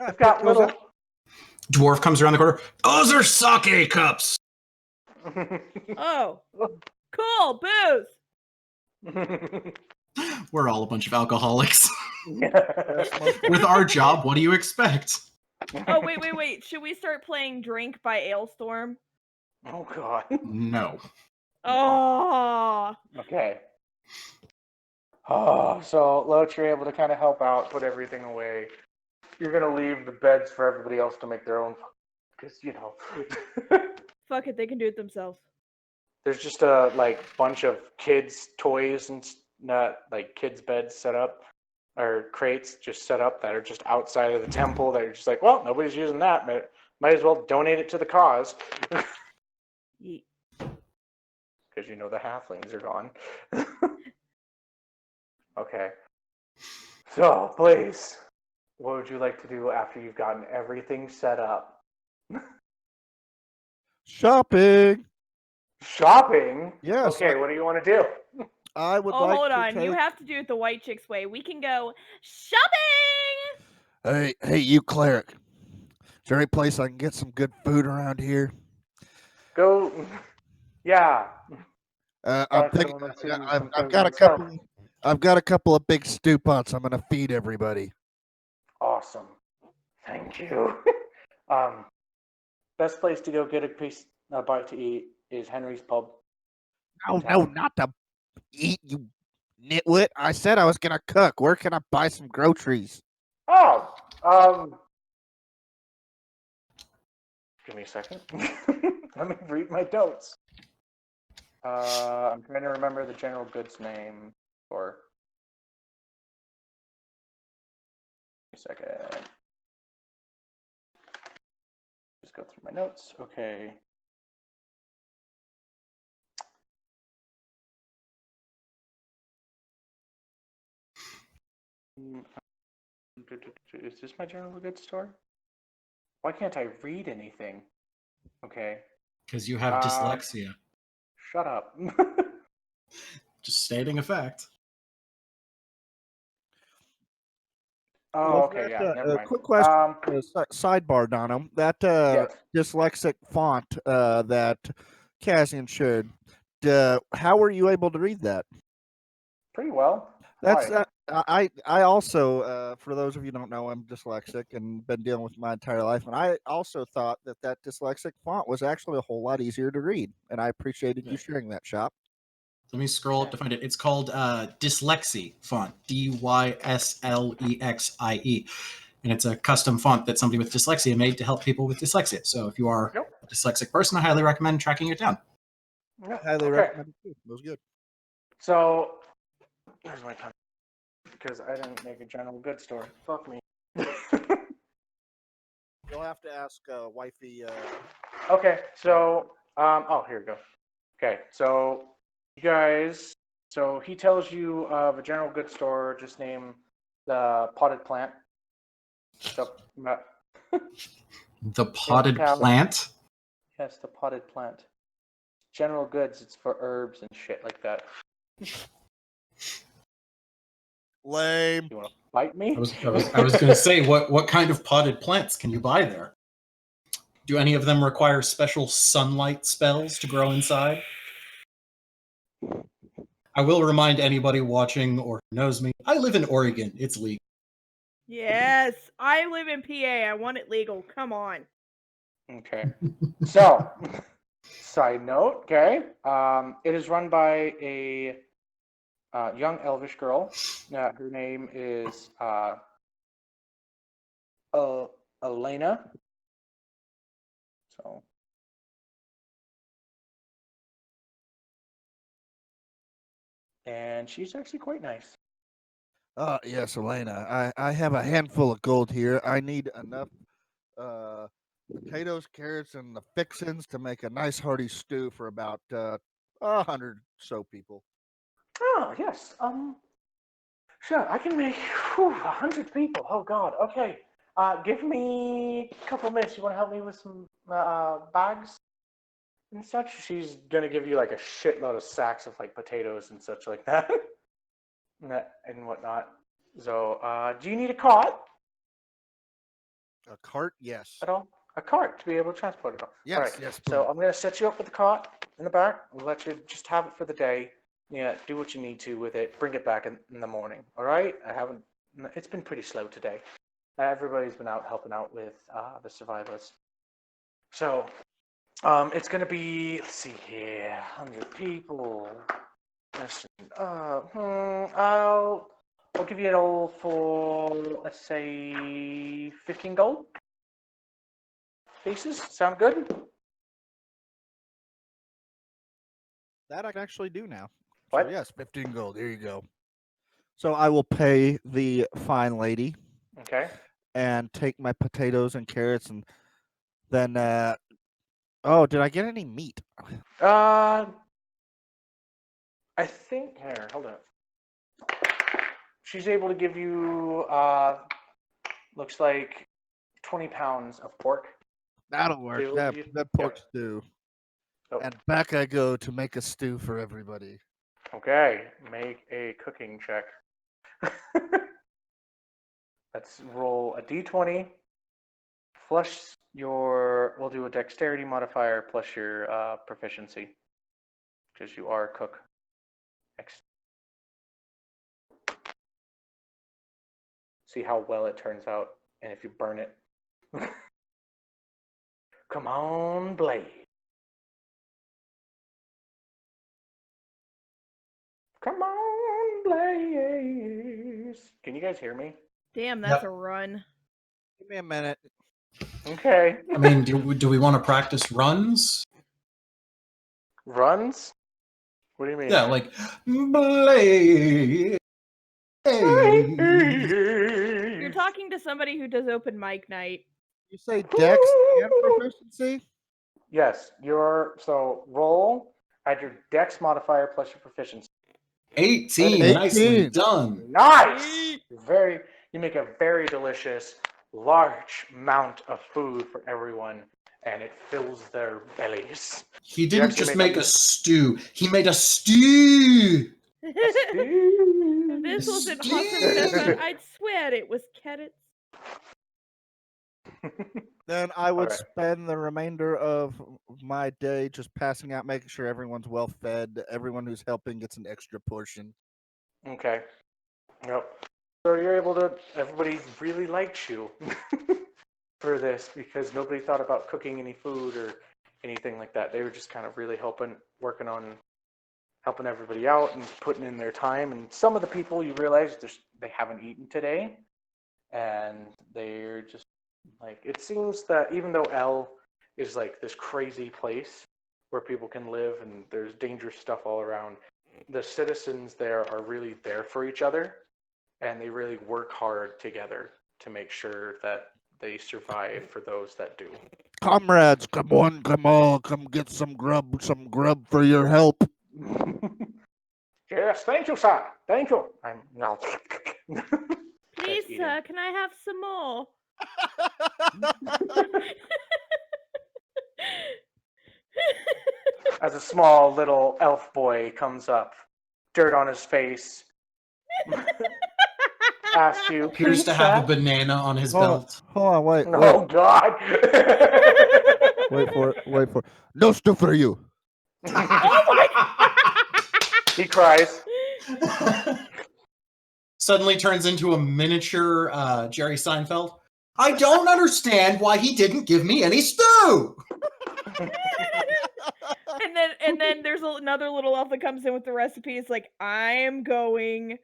It's got pick those little. up. Dwarf comes around the corner. Those are sake cups. Oh, cool, booze. We're all a bunch of alcoholics. Yeah. With our job, what do you expect? Oh wait. Should we start playing Drink by Ailstorm? Oh god. No. Oh, Okay. Oh, so Loach, you're able to kind of help out, put everything away. You're gonna leave the beds for everybody else to make their own, because you know. fuck it, they can do it themselves. There's just a like bunch of kids' toys and not like kids' beds set up, or crates just set up that are just outside of the temple. That are just like, well, nobody's using that. Might as well donate it to the cause, Yeet. because you know the halflings are gone. Okay. So, please, what would you like to do after you've gotten everything set up? Shopping. Shopping? Yes. Okay, what do you want to do? I would Oh, like hold to on. You take- have to do it the white chick's way. We can go shopping. Hey, you cleric. Is there any place I can get some good food around here? Go. Yeah. I'm Probably could thinking. have went to I've, some I've food got a myself. couple. I've got a couple of big stew pots. I'm gonna feed everybody. Awesome. Thank you. Best place to go get a bite to eat is Henry's Pub. No, Town. not to eat, you nitwit. I said I was gonna cook. Where can I buy some groceries? Oh, give me a second. Let me read my notes. I'm trying to remember the general goods name for. A second. Just go through my notes. Okay. Is this my general goods store? Why can't I read anything? Okay. Because you have dyslexia. Shut up. Just stating a fact. Oh, okay, yeah, never mind. Quick question. Sidebar, Donham. That Yes. dyslexic font that Cassian shared. How were you able to read that? Pretty well. That's Why? I also for those of you who don't know, I'm dyslexic and been dealing with my entire life, and I also thought that dyslexic font was actually a whole lot easier to read, and I appreciated you sharing that, Shop. Let me scroll up to find it. It's called Dyslexie font, Dyslexie, and it's a custom font that somebody with dyslexia made to help people with dyslexia. So if you are Yep. a dyslexic person, I highly recommend tracking it down. Yeah. Highly Okay. recommend it too. It was good. So, here's my pen. Because I didn't make a general goods store. Fuck me. You'll have to ask wifey. Okay, so, oh, here we go. Okay, so you guys, so he tells you of a general goods store, just name the potted plant. So, The potted town. plant. Yes, the potted plant. General goods, it's for herbs and shit like that. Lame. You want to bite me? I was going to say, what kind of potted plants can you buy there? Do any of them require special sunlight spells to grow inside? I will remind anybody watching or who knows me, I live in Oregon. It's legal. Yes, I live in PA. I want it legal. Come on. Okay. So, side note, okay, it is run by a young elvish girl. Her name is Elena. So, and she's actually quite nice. Yes, Elena. I have a handful of gold here. I need enough potatoes, carrots, and the fixins to make a nice hearty stew for about 100 so people. Oh yes. Sure, I can make 100 people. Oh God. Okay. Give me a couple minutes. You want to help me with some bags and such? She's gonna give you like a shitload of sacks of like potatoes and such like that, and whatnot. So, do you need a cart A cart? Yes. at all? A cart to be able to transport it all. Yes, All right. yes, So please. I'm gonna set you up with a cart in the back. I'll let you just have it for the day. Yeah, do what you need to with it. Bring it back in the morning. All right. I haven't. It's been pretty slow today. Everybody's been out helping out with the survivors. So it's gonna be. Let's see here. 100 people. I'll give you it all for, let's say, 15 gold pieces. Sound good? That I can actually do now. What? So yes, 15 gold. Here you go. So I will pay the fine lady Okay. and take my potatoes and carrots and then oh, did I get any meat? I think here. Hold on. She's able to give you looks like 20 pounds of pork. That'll work. Able to That give you- that pork Yep. stew. Oh, And back I go to make a stew for everybody. okay. Make a cooking check. Let's roll a d20 plus your. We'll do a dexterity modifier plus your proficiency. because you are a cook. See how well it turns out, and if you burn it. Come on, Blaze. Come on, Blaze. Can you guys hear me? Damn, that's Yep. a run. Give me a minute. Okay. I mean, do we want to practice runs? Runs? What do you mean? Yeah, like Blaze. You're talking to somebody who does open mic night. You say Dex and proficiency? Yes, so roll, add your dex modifier plus your proficiency. 18. 18. Nicely done. Nice! You make a very delicious, large amount of food for everyone, and it fills their bellies. He didn't actually just make make a stew. He made a stew. If this wasn't hot from Stefan, I'd swear it was carrots. Then I would Alright. spend the remainder of my day just passing out, making sure everyone's well fed. Everyone who's helping gets an extra portion. Okay. Yep. So you're able to. Everybody really likes you for this because nobody thought about cooking any food or anything like that. They were just kind of really working on helping everybody out and putting in their time. And some of the people you realize they haven't eaten today, and they're just like, it seems that even though L is like this crazy place where people can live and there's dangerous stuff all around, the citizens there are really there for each other, and they really work hard together to make sure that they survive for those that do. Comrades, come on, come get some grub for your help. Yes, thank you, sir. Thank you. I'm now. Please, sir, can I have some more? As a small little elf boy comes up, dirt on his face, asks you, Appears to have a banana on his belt. Hold on, wait. Oh God! Wait for it. No stuff for you. Oh my God! He cries. Suddenly turns into a miniature Jerry Seinfeld. I don't understand why he didn't give me any stew. And then there's another little elf that comes in with the recipe. It's like, I'm going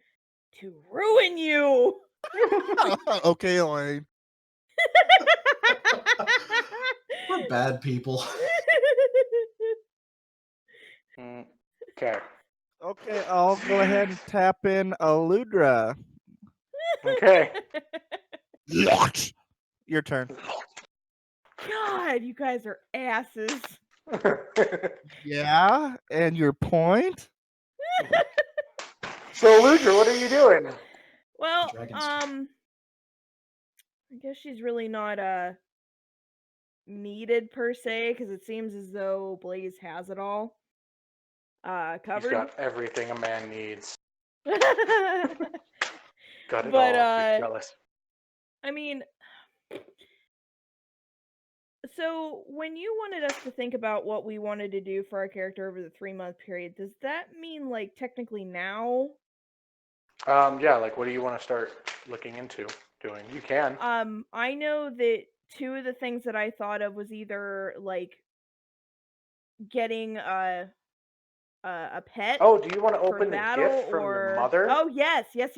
to ruin you. Okay, Elaine. We're bad people. Okay. Okay, I'll go ahead and tap in Aludra. Okay. Your turn. God, you guys are asses. Yeah, and your point? So, Ludra, what are you doing? Well, Dragon's I guess she's really not needed per se, because it seems as though Blaze has it all covered. He's got everything a man needs. Got it But, all. You're jealous. I mean, so when you wanted us to think about what we wanted to do for our character over the 3-month period, does that mean like technically now? Yeah, like what do you want to start looking into doing? You can. I know that 2 of the things that I thought of was either like getting a pet. Oh, do you want to open the battle, gift from or your mother? Oh yes. Yes.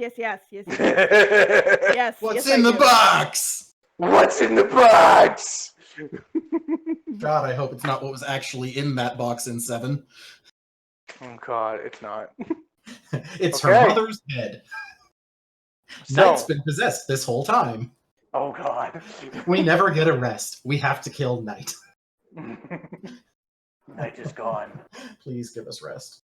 What's yes, in I the do. box? What's in the box? God, I hope it's not what was actually in that box in 7. Oh God, it's not. It's Okay. her mother's head. Knight's been possessed this whole time. Oh God. We never get a rest. We have to kill Knight. Night is gone. Please give us rest.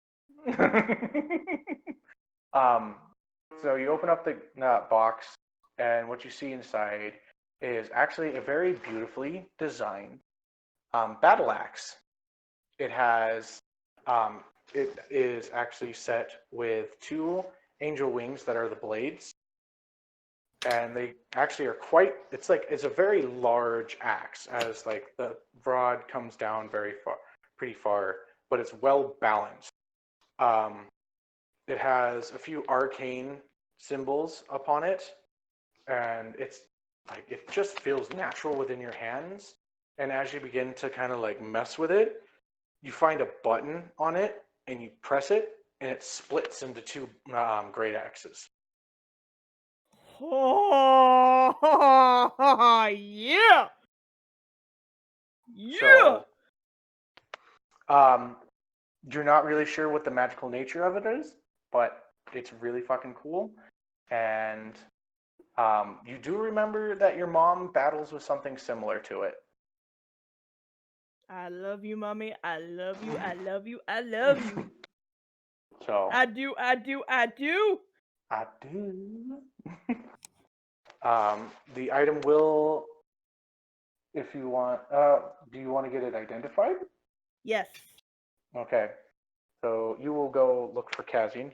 So you open up the box, and what you see inside is actually a very beautifully designed battle axe. It has, it is actually set with 2 angel wings that are the blades, and they actually are quite. It's a very large axe, as like the rod comes down pretty far, but it's well balanced. It has a few arcane symbols upon it, and it's like it just feels natural within your hands. And as you begin to kind of like mess with it, you find a button on it and you press it, and it splits into two great axes. Oh, yeah. Yeah. So, you're not really sure what the magical nature of it is, but it's really fucking cool. And you do remember that your mom battles with something similar to it. I love you, mommy. I love you. I love you. I love you. So I do. I do. I do. I do. The item will, if you want. Do you want to get it identified? Yes. Okay. So you will go look for Kazian.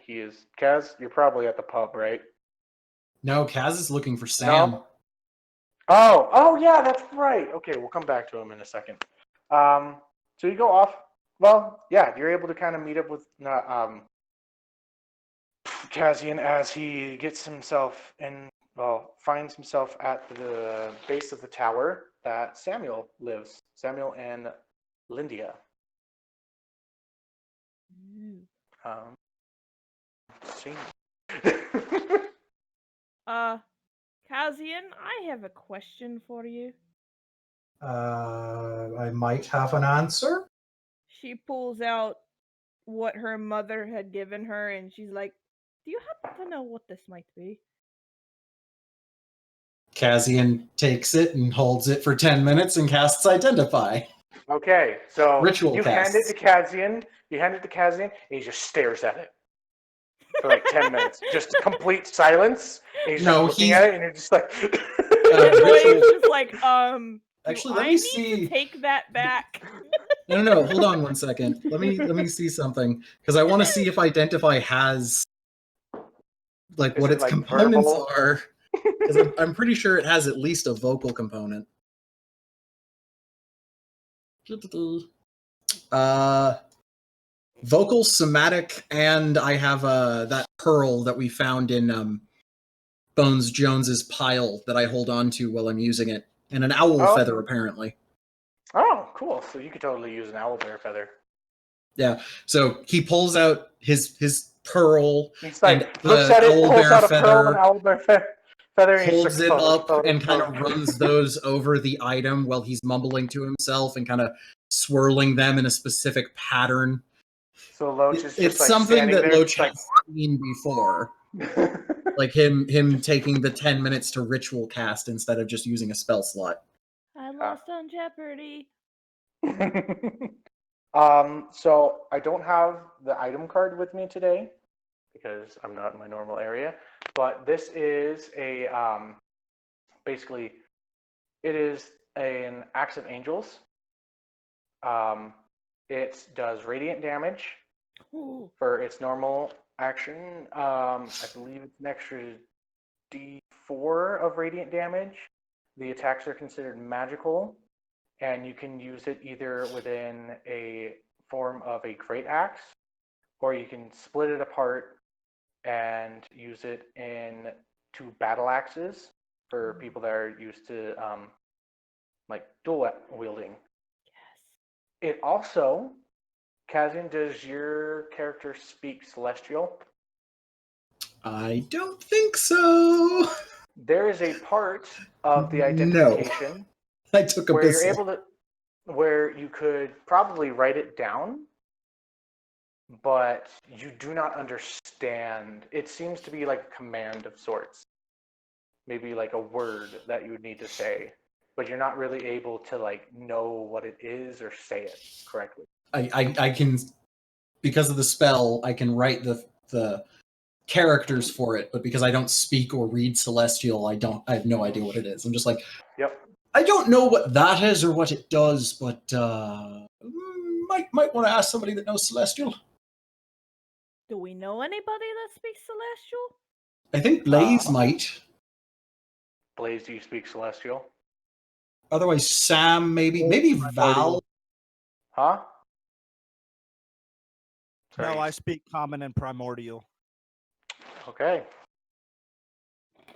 Kaz. You're probably at the pub, right? No, Kaz is looking for Sam. No. Oh yeah, that's right. Okay, we'll come back to him in a second. So you go off. Well, yeah, you're able to kind of meet up with Kazian as he gets himself finds himself at the base of the tower that Samuel lives. Samuel and Lindia. See. Kazian, I have a question for you. I might have an answer. She pulls out what her mother had given her, and she's like, "Do you happen to know what this might be?" Kazian takes it and holds it for 10 minutes and casts Identify. Okay, so Ritual you casts. hand it to Kazian. And he just stares at it for like 10 minutes. Just complete silence. And he's just looking at it, and you're just like. It's just like, Actually, do let I me need see. to take that back. No. Hold on one second. Let me see something because I want to see if Identify has like Is what it, its like, components verbal? are. Because I'm pretty sure it has at least a vocal component. Vocal, somatic, and I have that pearl that we found in Bones Jones's pile that I hold on to while I'm using it, and an owl feather apparently. Oh, cool! So you could totally use an owl bear feather. Yeah. So he pulls out his pearl. He's like, and looks the at it, owl pulls bear out a feather, pearl and owl bear feather. And he's holds like, it up and kind of runs those over the item while he's mumbling to himself and kind of swirling them in a specific pattern. So Loach is just It's like something standing that there, Loach like... has seen before. Like him taking the 10 minutes to ritual cast instead of just using a spell slot. I lost on Jeopardy. So I don't have the item card with me today because I'm not in my normal area. But this is a basically it is an Axe of Angels. It does radiant damage for its normal action. I believe it's an extra D4 of radiant damage. The attacks are considered magical, and you can use it either within a form of a great axe, or you can split it apart and use it in two battle axes for people that are used to like dual wielding. Yes. It also, Kazian, does your character speak Celestial? I don't think so. There is a part of the identification I took where Abyssal. you're able to, where you could probably write it down, but you do not understand. It seems to be like a command of sorts, maybe like a word that you would need to say, but you're not really able to like know what it is or say it correctly. I can, because of the spell, I can write the characters for it, but because I don't speak or read Celestial, I have no idea what it is. I'm just like, yep. I don't know what that is or what it does, but might want to ask somebody that knows Celestial. Do we know anybody that speaks Celestial? I think Blaze might. Blaze, do you speak Celestial? Otherwise, Sam, maybe Val. Huh? Sorry. No, I speak common and primordial. Okay.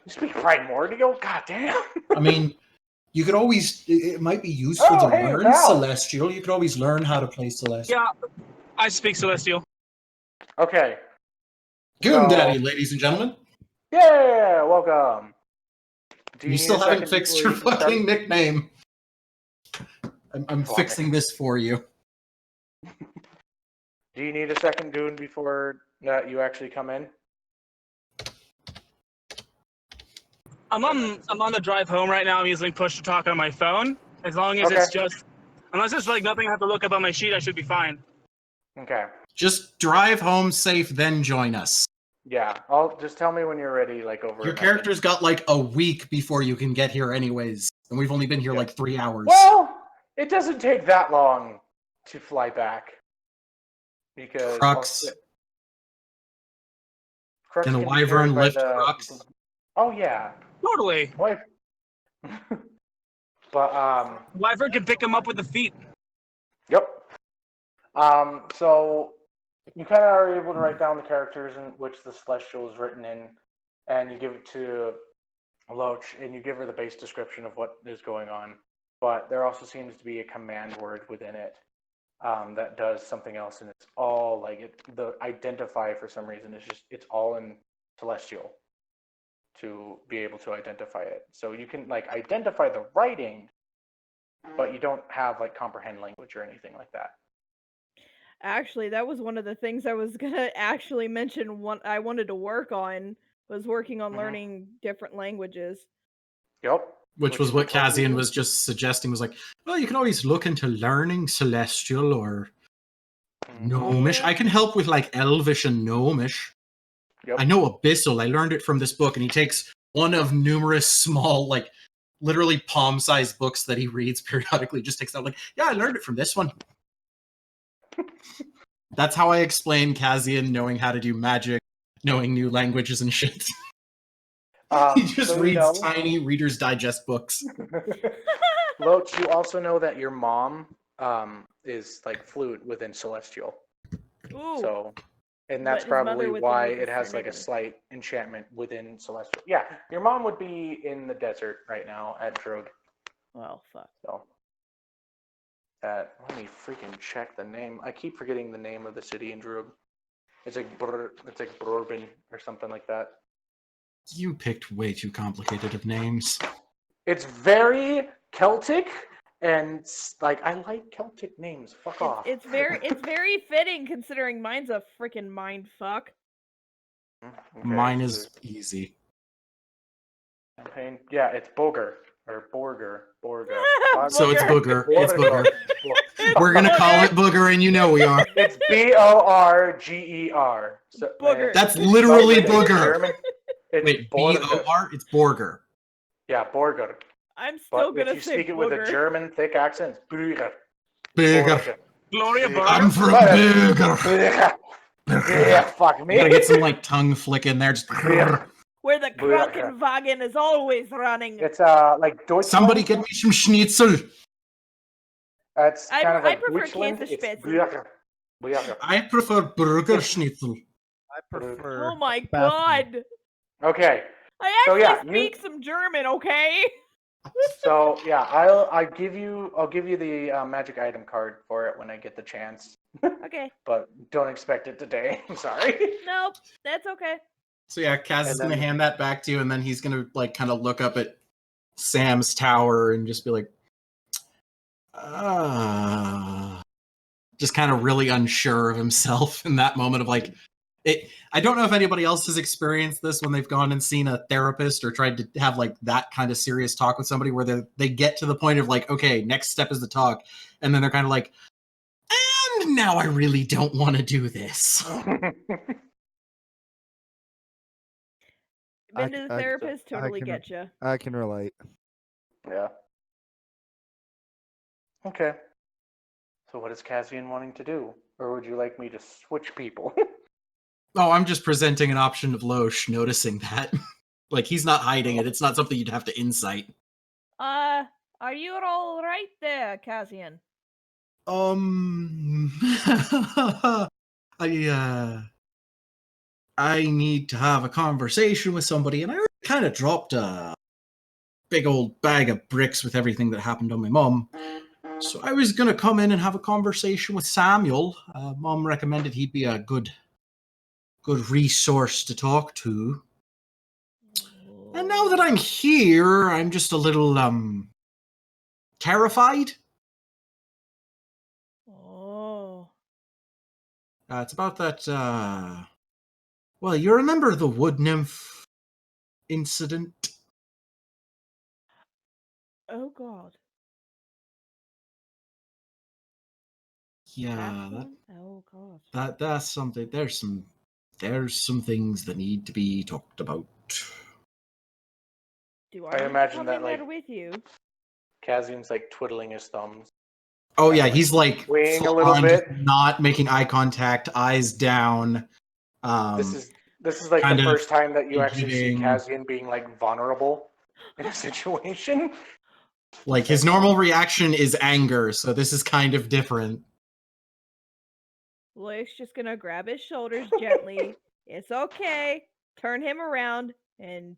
You speak primordial? God damn. I mean, you could always, it might be useful Oh, to hey, learn Val. Celestial. You could always learn how to play Celestial. Yeah, I speak Celestial. Okay. Goondaddy, ladies and gentlemen. Yeah, welcome. Do You need still a haven't second fixed before your you can start? fucking nickname. I'm Fuck. fixing this for you. Do you need a second goon before you actually come in? I'm on the drive home right now. I'm using push to talk on my phone. As long as it's just, unless it's like nothing I have to look up on my sheet, I should be fine. Okay. Just drive home safe, then join us. Yeah, I'll just tell me when you're ready, like over. Your a character's got like a week before you can get here anyways. And we've only been here like 3 hours. Well, it doesn't take that long to fly back. Because Crux. Crux Can a can be wyvern carried by lift the- Crux? Oh yeah. Totally. Why? But Wyvern can pick him up with the feet. Yep. So you kind of are able to write down the characters in which the Celestial is written in, and you give it to Loach, and you give her the base description of what is going on. But there also seems to be a command word within it that does something else, and it's all like the identify for some reason it's all in Celestial to be able to identify it. So you can like identify the writing, but you don't have like comprehend language or anything like that. Actually, that was one of the things I was gonna actually mention. I wanted to work on was working on learning different languages. Yep. Which was what Kazian was just suggesting, was like, well, you can always look into learning Celestial or Gnomish. I can help with like Elvish and Gnomish. Yep. I know Abyssal. I learned it from this book, and he takes one of numerous small, like, literally palm-sized books that he reads periodically, just takes out like, yeah, I learned it from this one. That's how I explain Kazian knowing how to do magic, knowing new languages and shit. He just reads tiny Reader's Digest books. Loach, you also know that your mom is like fluent within Celestial. Ooh. So, and that's But his mother probably would why think it was it has like a Trinity. slight enchantment within Celestial. Yeah, your mom would be in the desert right now at Drog. Well, fuck. So, let me freaking check the name. I keep forgetting the name of the city in Drog. It's like Bourbon or something like that. You picked way too complicated of names. It's very Celtic, and like I like Celtic names. Fuck off. It's very fitting considering mine's a freaking mind fuck. Okay, Mine is easy. Campaign. Yeah, it's Boger or Borger. So it's Booger. It's Booger. Booger. We're gonna call it Booger, and you know we are. It's Borger. So, Booger. That's literally It's Booger. German. It's Wait, Borger. B-O-R? It's Borger. Yeah, Borger. I'm still But gonna if you say speak it with a booger. German thick accent, it's Booger. Booger. Gloria I'm Burger. from Booger. Booger. Yeah, fuck me. Gotta get some like tongue flick in there. Just Where the Booger. Krankenwagen is always running. It's like Deutschland. somebody get me some schnitzel. That's I kind of like prefer Deutschland. It's Käsespätzle. Booger. Booger. I prefer burger schnitzel. I prefer. Oh my bathroom. god! Okay. I So, actually yeah, speak some German, okay? So yeah, I'll give you the magic item card for it when I get the chance. Okay. But don't expect it today. I'm sorry. Nope, that's okay. So yeah, Kaz is And gonna then- hand that back to you, and then he's gonna like kind of look up at Sam's tower and just be like, just kind of really unsure of himself in that moment of like, I don't know if anybody else has experienced this when they've gone and seen a therapist or tried to have like that kind of serious talk with somebody where they get to the point of like, okay, next step is the talk, and then they're kind of like, and now I really don't want to do this. Been to the therapist, totally can- get you. I can relate. Yeah. Okay. So what is Cassian wanting to do? Or would you like me to switch people? Oh, I'm just presenting an option of Loesch noticing that. Like, he's not hiding it. It's not something you'd have to insight. Are you all right there, Cassian? I need to have a conversation with somebody, and I kind of dropped a big old bag of bricks with everything that happened on my mom. So I was gonna come in and have a conversation with Samuel. Mom recommended he'd be a good resource to talk to. And now that I'm here, I'm just a little terrified. Oh. It's about that. Well, you remember the wood nymph incident? Oh God. Yeah, Oh God. that's something. There's some things that need to be talked about. Do I I need imagine to come that, in like, there with you? Kazian's like twiddling his thumbs. Oh Kinda yeah, he's like swaying a full little on, just bit. not making eye contact, eyes down. This is like the kind of first time that you actually see fidgeting. Kazian being like vulnerable in a situation. Like his normal reaction is anger, so this is kind of different. Blake's just gonna grab his shoulders gently. It's okay. Turn him around and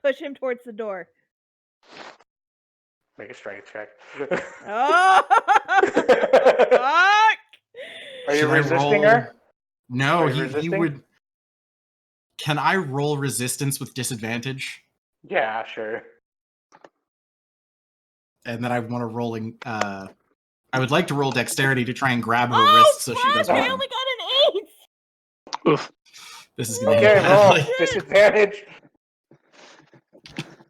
push him towards the door. Make a strength check. Oh, fuck! Are you Should I resisting roll? her? No, Are you he resisting? would. Can I roll resistance with disadvantage? Yeah, sure. And then I want to rolling. I would like to roll dexterity to try and grab her Oh, wrist so she fuck! doesn't. I only got an 8! Oof. This is gonna Okay, end roll. badly. Disadvantage.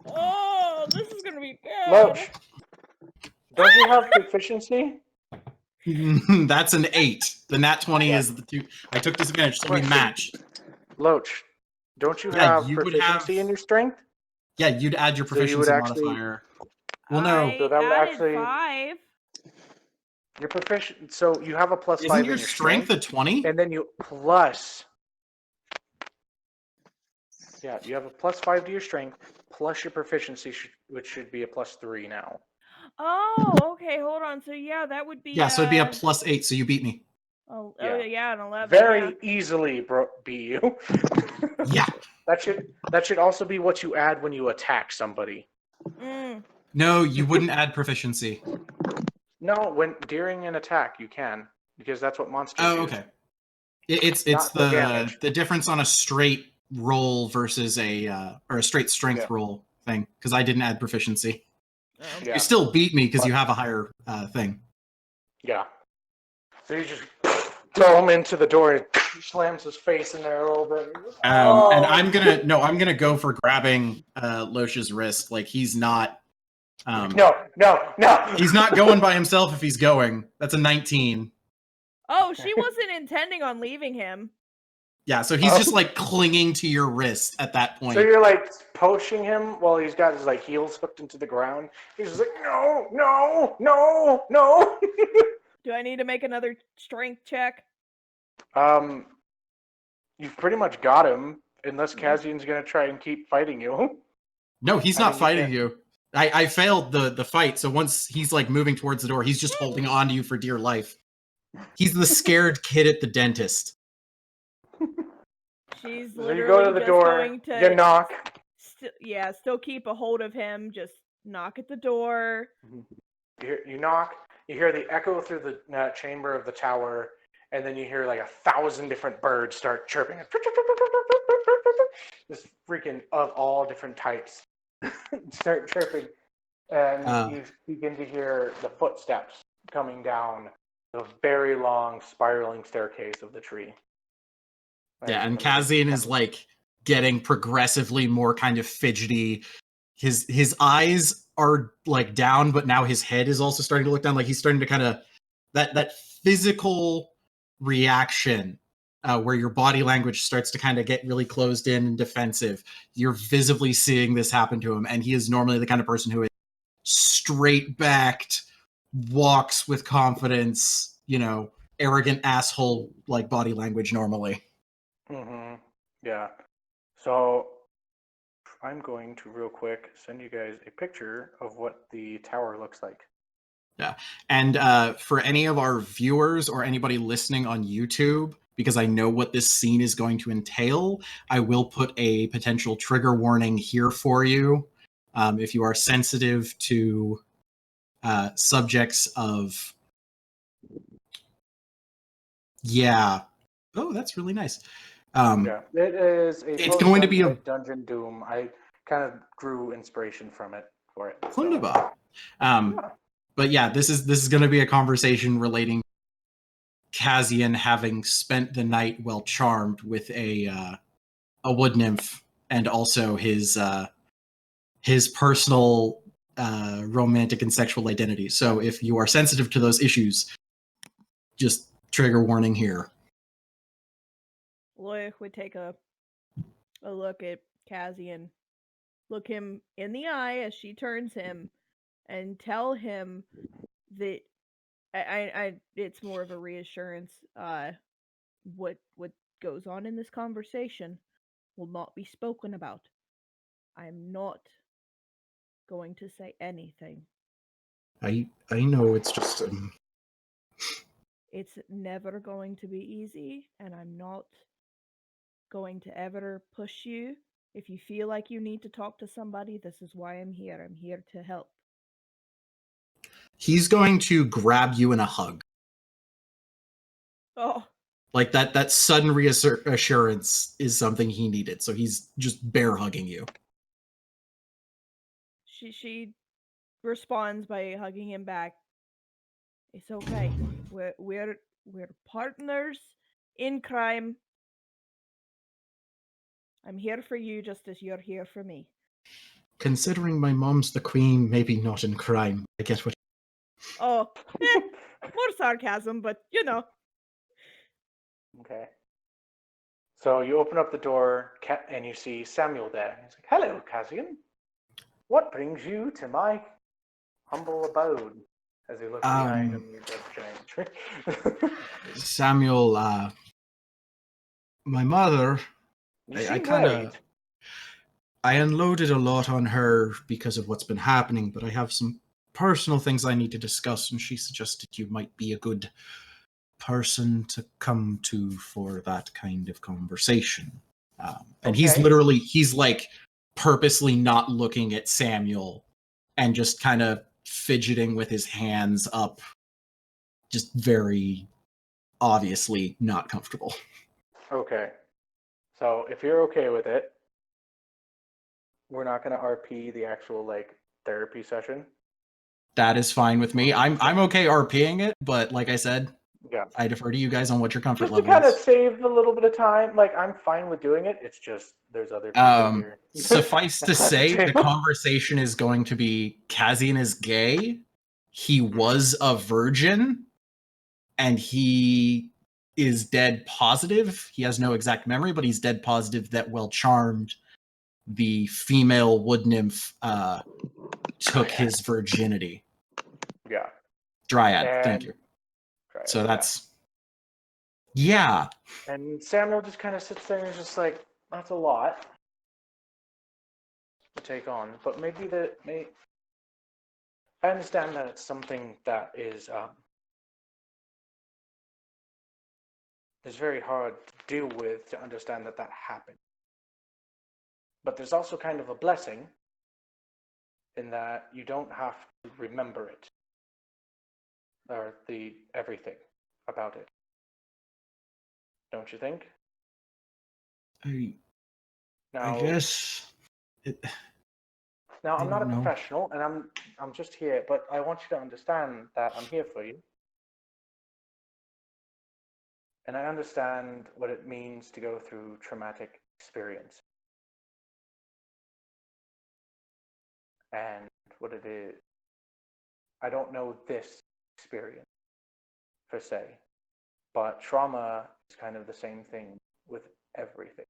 Oh, this is gonna be bad. Loach, don't you have proficiency? That's an 8. The nat 20 is the 2. I took disadvantage, so we Question. matched. Loach, don't you Yeah, have you would proficiency have. in your strength? Yeah, you'd add your So you would proficiency actually. modifier. Well, no. So that would added actually. 5. You're proficient. So you have a plus Isn't 5 your in your strength a 20? and then you plus. Yeah, you have a plus 5 to your strength, plus your proficiency, which should be a plus 3 now. Oh, okay. Hold on. So yeah, that would be. Yeah, so it'd be a plus 8, so you beat me. Oh, Yeah. yeah, an 11. Very easily beat you. Yeah. That should also be what you add when you attack somebody. No, you wouldn't add proficiency. No, during an attack you can, because that's what monsters Oh, do. okay. It's Not the damage. the difference on a straight roll versus a straight strength roll thing, because I didn't add proficiency. Yeah. You still beat me because you have a higher thing. Yeah. So you just throw him into the door and slams his face in there a little bit. And I'm gonna go for grabbing Losh's wrist. Like he's not. No. He's not going by himself if he's going. That's a 19. Oh, she wasn't intending on leaving him. Yeah, so he's just like clinging to your wrist at that point. So you're like poaching him while he's got his like heels hooked into the ground. He's just like, no. Do I need to make another strength check? You've pretty much got him, unless Kazian's gonna try and keep fighting you. No, he's not fighting you. I failed the fight, so once he's like moving towards the door, he's just holding on to you for dear life. He's the scared kid at the dentist. She's So literally you go to the just door, going to you knock. Still keep a hold of him. Just knock at the door. You knock. You hear the echo through the chamber of the tower, and then you hear like 1,000 different birds start chirping. Just freaking of all different types start chirping, and you begin to hear the footsteps coming down the very long spiraling staircase of the tree. Yeah, and Kazian is like getting progressively more kind of fidgety. His eyes are like down, but now his head is also starting to look down. Like he's starting to kind of that physical reaction where your body language starts to kind of get really closed in and defensive. You're visibly seeing this happen to him, and he is normally the kind of person who is straight backed, walks with confidence, arrogant asshole like body language normally. Yeah. So I'm going to real quick send you guys a picture of what the tower looks like. Yeah. And for any of our viewers or anybody listening on YouTube, because I know what this scene is going to entail, I will put a potential trigger warning here for you. If you are sensitive to subjects of... Yeah. Oh, that's really nice. Yeah, it is a It's going to be a... Dungeon Doom. I kind of grew inspiration from it for it. So. Wunderbar. But yeah, this is going to be a conversation relating Kazian having spent the night well charmed with a wood nymph, and also his personal romantic and sexual identity. So if you are sensitive to those issues, just trigger warning here. Loic would take a look at Kazian, look him in the eye as she turns him, and tell him that it's more of a reassurance. What goes on in this conversation will not be spoken about. I'm not going to say anything. I know, it's just It's never going to be easy, and I'm not going to ever push you. If you feel like you need to talk to somebody, this is why I'm here. I'm here to help. He's going to grab you in a hug. Oh. Like that sudden reassurance is something he needed, so he's just bear hugging you. She responds by hugging him back. It's okay. We're partners in crime. I'm here for you just as you're here for me. Considering my mom's the queen, maybe not in crime. I get what... Oh, more sarcasm, but you know. Okay. So you open up the door and you see Samuel there. He's like, "Hello, Kazian. What brings you to my humble abode?" As he looks behind him, he's a giant tree. Samuel, my mother, I unloaded a lot on her because of what's been happening, but I have some personal things I need to discuss, and she suggested you might be a good person to come to for that kind of conversation. And he's like purposely not looking at Samuel and just kind of fidgeting with his hands up, just very obviously not comfortable. Okay. So if you're okay with it, we're not going to RP the actual therapy session. That is fine with me. I'm okay RPing it, but like I said, yeah, I defer to you guys on what your comfort just level to kind of is. save a little bit of time. I'm fine with doing it. It's just there's other people here. Suffice to say, the conversation is going to be Kazian is gay. He was a virgin, and he is dead positive. He has no exact memory, but he's dead positive that Well Charmed, the female wood nymph, took his virginity. Yeah. Dryad, thank you. Dryad, so that's... Yeah. And Samuel just kind of sits there and is just like, that's a lot to take on. But maybe I understand that it's something that is very hard to deal with, to understand that happened. But there's also kind of a blessing in that you don't have to remember it, or everything about it. Don't you think? I guess Now, I'm not a professional, and I'm just here, but I want you to understand that I'm here for you. And I understand what it means to go through traumatic experience. And what it is. I don't know this experience, per se, but trauma is kind of the same thing with everything.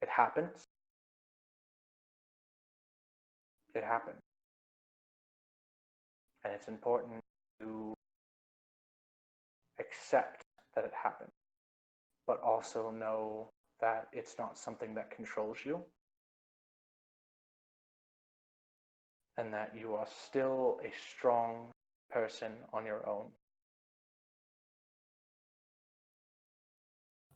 It happens. It happens. And it's important to accept that it happened, but also know that it's not something that controls you, and that you are still a strong person on your own.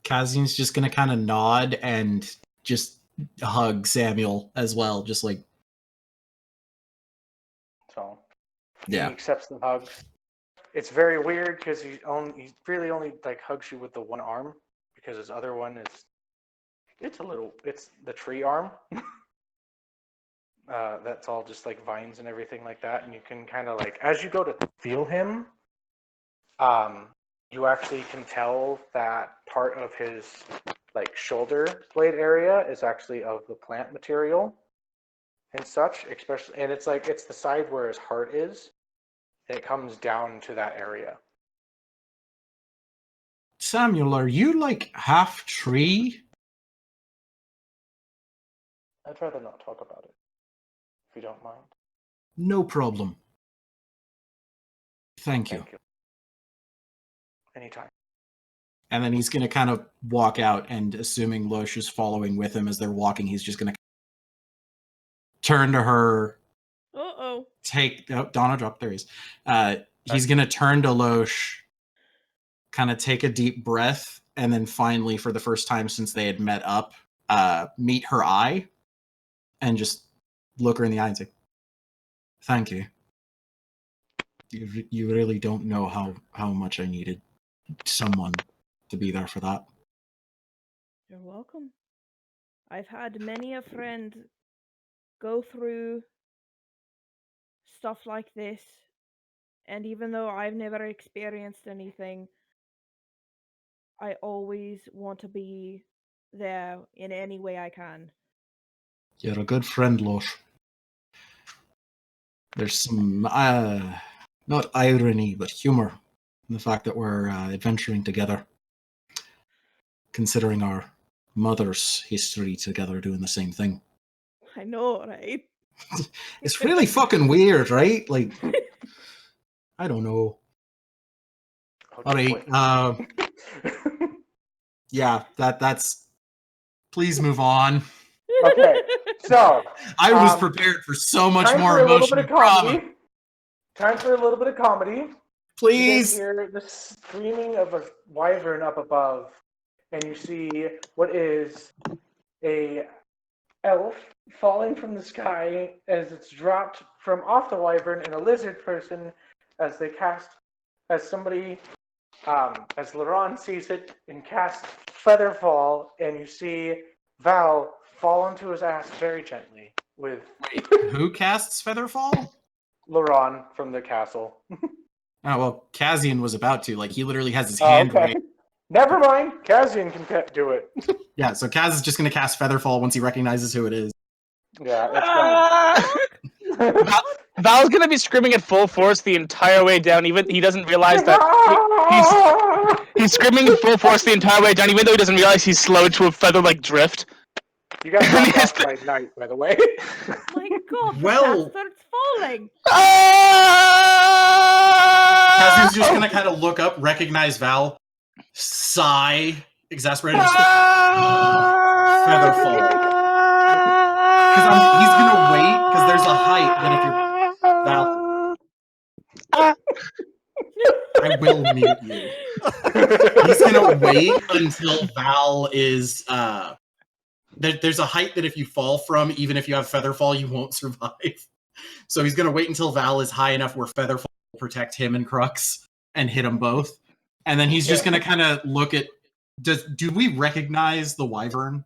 Kazian's just gonna kind of nod and just hug Samuel as well, just like So yeah. he accepts the hugs. It's very weird because he really only like hugs you with the one arm because his other one is it's the tree arm. That's all just like vines and everything like that, and you can kind of like as you go to feel him, you actually can tell that part of his like shoulder blade area is actually of the plant material and such, especially, and it's the side where his heart is, and it comes down to that area. Samuel, are you like half tree? I'd rather not talk about it, if you don't mind. No problem. Thank you. Thank you. Anytime. And then he's going to kind of walk out, and assuming Loesch is following with him as they're walking, he's just going to turn to her. Uh-oh. Donna dropped. There he is. He's going to turn to Loesch, kind of take a deep breath, and then finally, for the first time since they had met up, meet her eye, and just look her in the eye and say, "Thank you. You really don't know how much I needed someone to be there for that." You're welcome. I've had many a friend go through stuff like this, and even though I've never experienced anything, I always want to be there in any way I can. You're a good friend, Loesch. There's some, not irony, but humor in the fact that we're adventuring together, considering our mother's history together doing the same thing. I know, right? It's really fucking weird, right? Like, I don't know. All right. Yeah, that's. Please move on. Okay, so I was prepared for so much more time for a little emotion bit of and drama. comedy. Time for a little bit of comedy. Please. You hear the screaming of a wyvern up above, and you see what is a elf falling from the sky as it's dropped from off the wyvern, and a lizard person as they cast, as somebody, as Laurent sees it and casts Featherfall, and you see Val fall onto his ass very gently with. Wait, who casts Featherfall? Laurent from the castle. Oh, well, Kazian was about to. Like, he literally has his hand Okay. raised. Never mind. Kazian can do it. Yeah, so Kaz is just going to cast Featherfall once he recognizes who it is. Yeah, it's done. Val's gonna be screaming at full force the entire way down. Even he doesn't realize that he's screaming at full force the entire way down, even though he doesn't realize he's slowed to a feather-like drift. You got knocked off by night, by the way. My God, Well- the starts falling. Kazian's just going to kind of look up, recognize Val, sigh, exasperated, just Featherfall. Because he's going to wait, because there's a height that if you're Val... I will mute you. He's going to wait until Val is... There's a height that if you fall from, even if you have Featherfall, you won't survive. So he's going to wait until Val is high enough where Featherfall will protect him and Crux and hit them both. And then he's just going to kind of look at... Do we recognize the wyvern?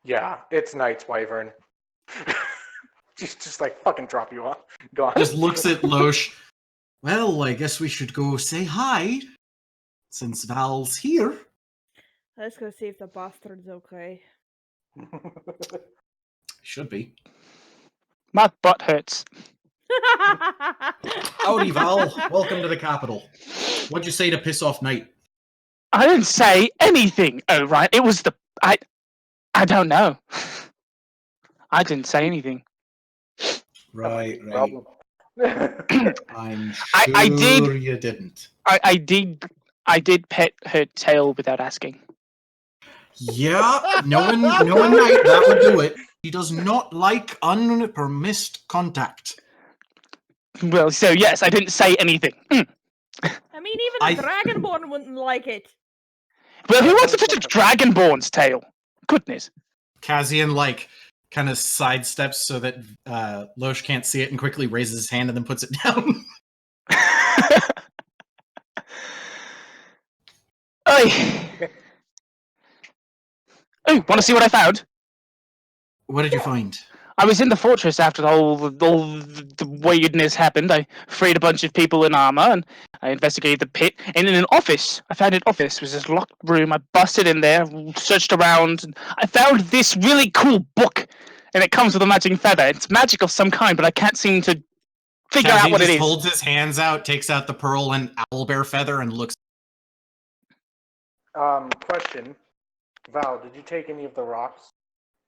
Yeah, it's Knight's wyvern. just like fucking drop you off. Gone. Just looks at Loesch. Well, I guess we should go say hi, since Val's here. Let's go see if the bastard's okay. Should be. My butt hurts. Howdy, Val. Welcome to the capital. What'd you say to piss off Knight? I didn't say anything. Oh, right. It was the... I don't know. I didn't say anything. Right. I'm sure I did. You didn't. I did pet her tail without asking. Yeah, knowing Knight, that would do it. He does not like unpermissed contact. Well, so yes, I didn't say anything. I mean, even the Dragonborn wouldn't like it. Well, who wants to touch a dragonborn's tail? Goodness. Kazian, like, kind of sidesteps so that Loesch can't see it and quickly raises his hand and then puts it down. Oi! Oh, want to see what I found? What did you find? I was in the fortress after all the weirdness happened. I freed a bunch of people in armor, and I investigated the pit. And in an office, I found an office. It was this locked room. I busted in there, searched around, and I found this really cool book. And it comes with a matching feather. It's magic of some kind, but I can't seem to figure out what it is. Holds his hands out, takes out the pearl and owlbear feather, and looks. Question, Val, did you take any of the rocks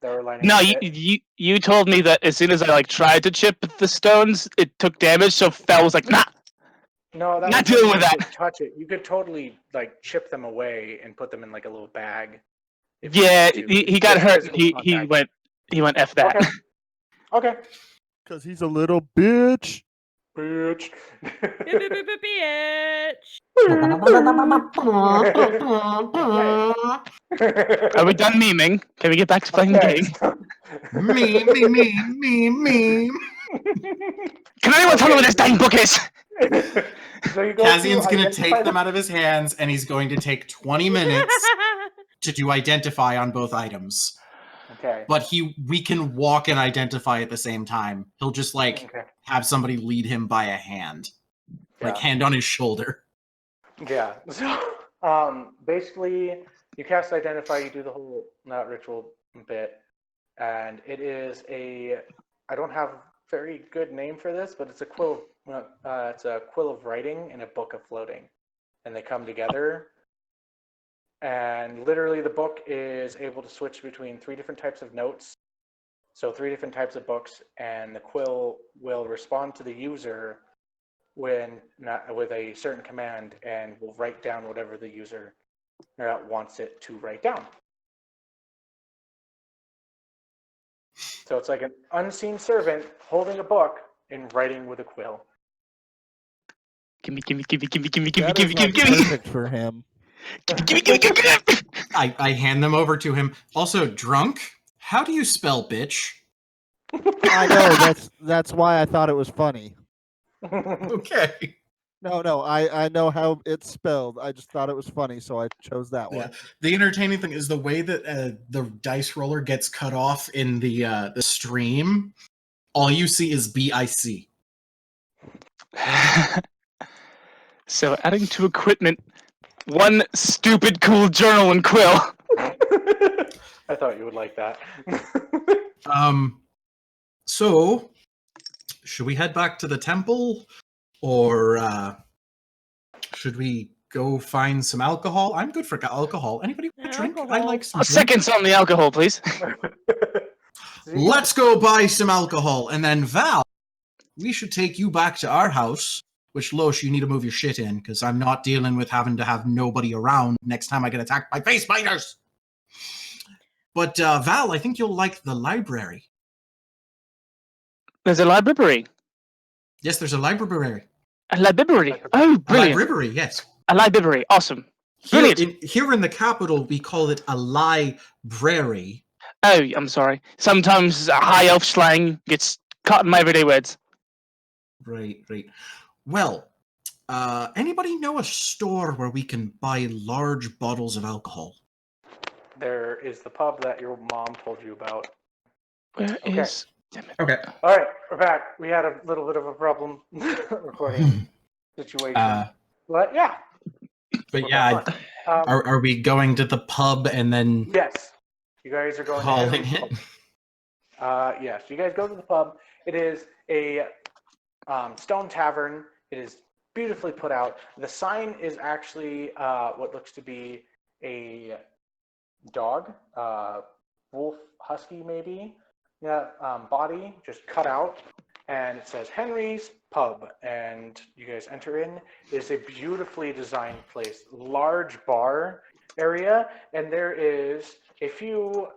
that were lining No, up it? you told me that as soon as I tried to chip the stones, it took damage. So Fel was like, nah. No, not dealing with that. Touch it. You could totally like chip them away and put them in like a little bag. Yeah, he got hurt. He went F that. Okay. Because he's a little bitch. Bitch. Are we done memeing? Can we get back to playing the game? Meme. Can anyone tell me what this dang book is? So Kazian's going to take them out of his hands, and he's going to take 20 minutes to do identify on both items. Okay. But we can walk and identify at the same time. He'll just have somebody lead him by a hand. Like hand on his shoulder. Yeah. So basically you cast identify, you do the whole ritual bit, and it is I don't have a very good name for this, but it's a quill it's a quill of writing and a book of floating. And they come together. And literally the book is able to switch between 3 different types of notes. So 3 different types of books, and the quill will respond to the user with a certain command and will write down whatever the user wants it to write down. So it's like an unseen servant holding a book and writing with a quill. Gimme. Perfect for him. I hand them over to him. Also, drunk. How do you spell bitch? I know that's why I thought it was funny. Okay. No, I know how it's spelled. I just thought it was funny, so I chose that one. The entertaining thing is the way that the dice roller gets cut off in the stream. All you see is BIC. So adding to equipment, 1 stupid cool journal and quill. I thought you would like that. So should we head back to the temple, or should we go find some alcohol? I'm good for alcohol. Anybody want a drink? I like some. Seconds on the alcohol, please. Let's go buy some alcohol, and then Val, we should take you back to our house. Which, Loesch, you need to move your shit in, because I'm not dealing with having to have nobody around next time I get attacked by face biters. But Val, I think you'll like the library. There's a library. Yes, there's a library. A library. Oh, brilliant. A library, yes. A library. Awesome. Brilliant. Here in the capital, we call it a library. Oh, I'm sorry. Sometimes high elf slang gets caught in my everyday words. Right. Well, anybody know a store where we can buy large bottles of alcohol? There is the pub that your mom told you about. Where is... Okay. All right, we're back. We had a little bit of a problem recording situation. But yeah. But yeah, are we going to the pub and then... Yes. You guys are going calling it? Yes, you guys go to the pub. It is a stone tavern. It is beautifully put out. The sign is actually what looks to be a dog, wolf, husky maybe, body just cut out, and it says Henry's Pub, and you guys enter in. It's a beautifully designed place, large bar area, and there is a few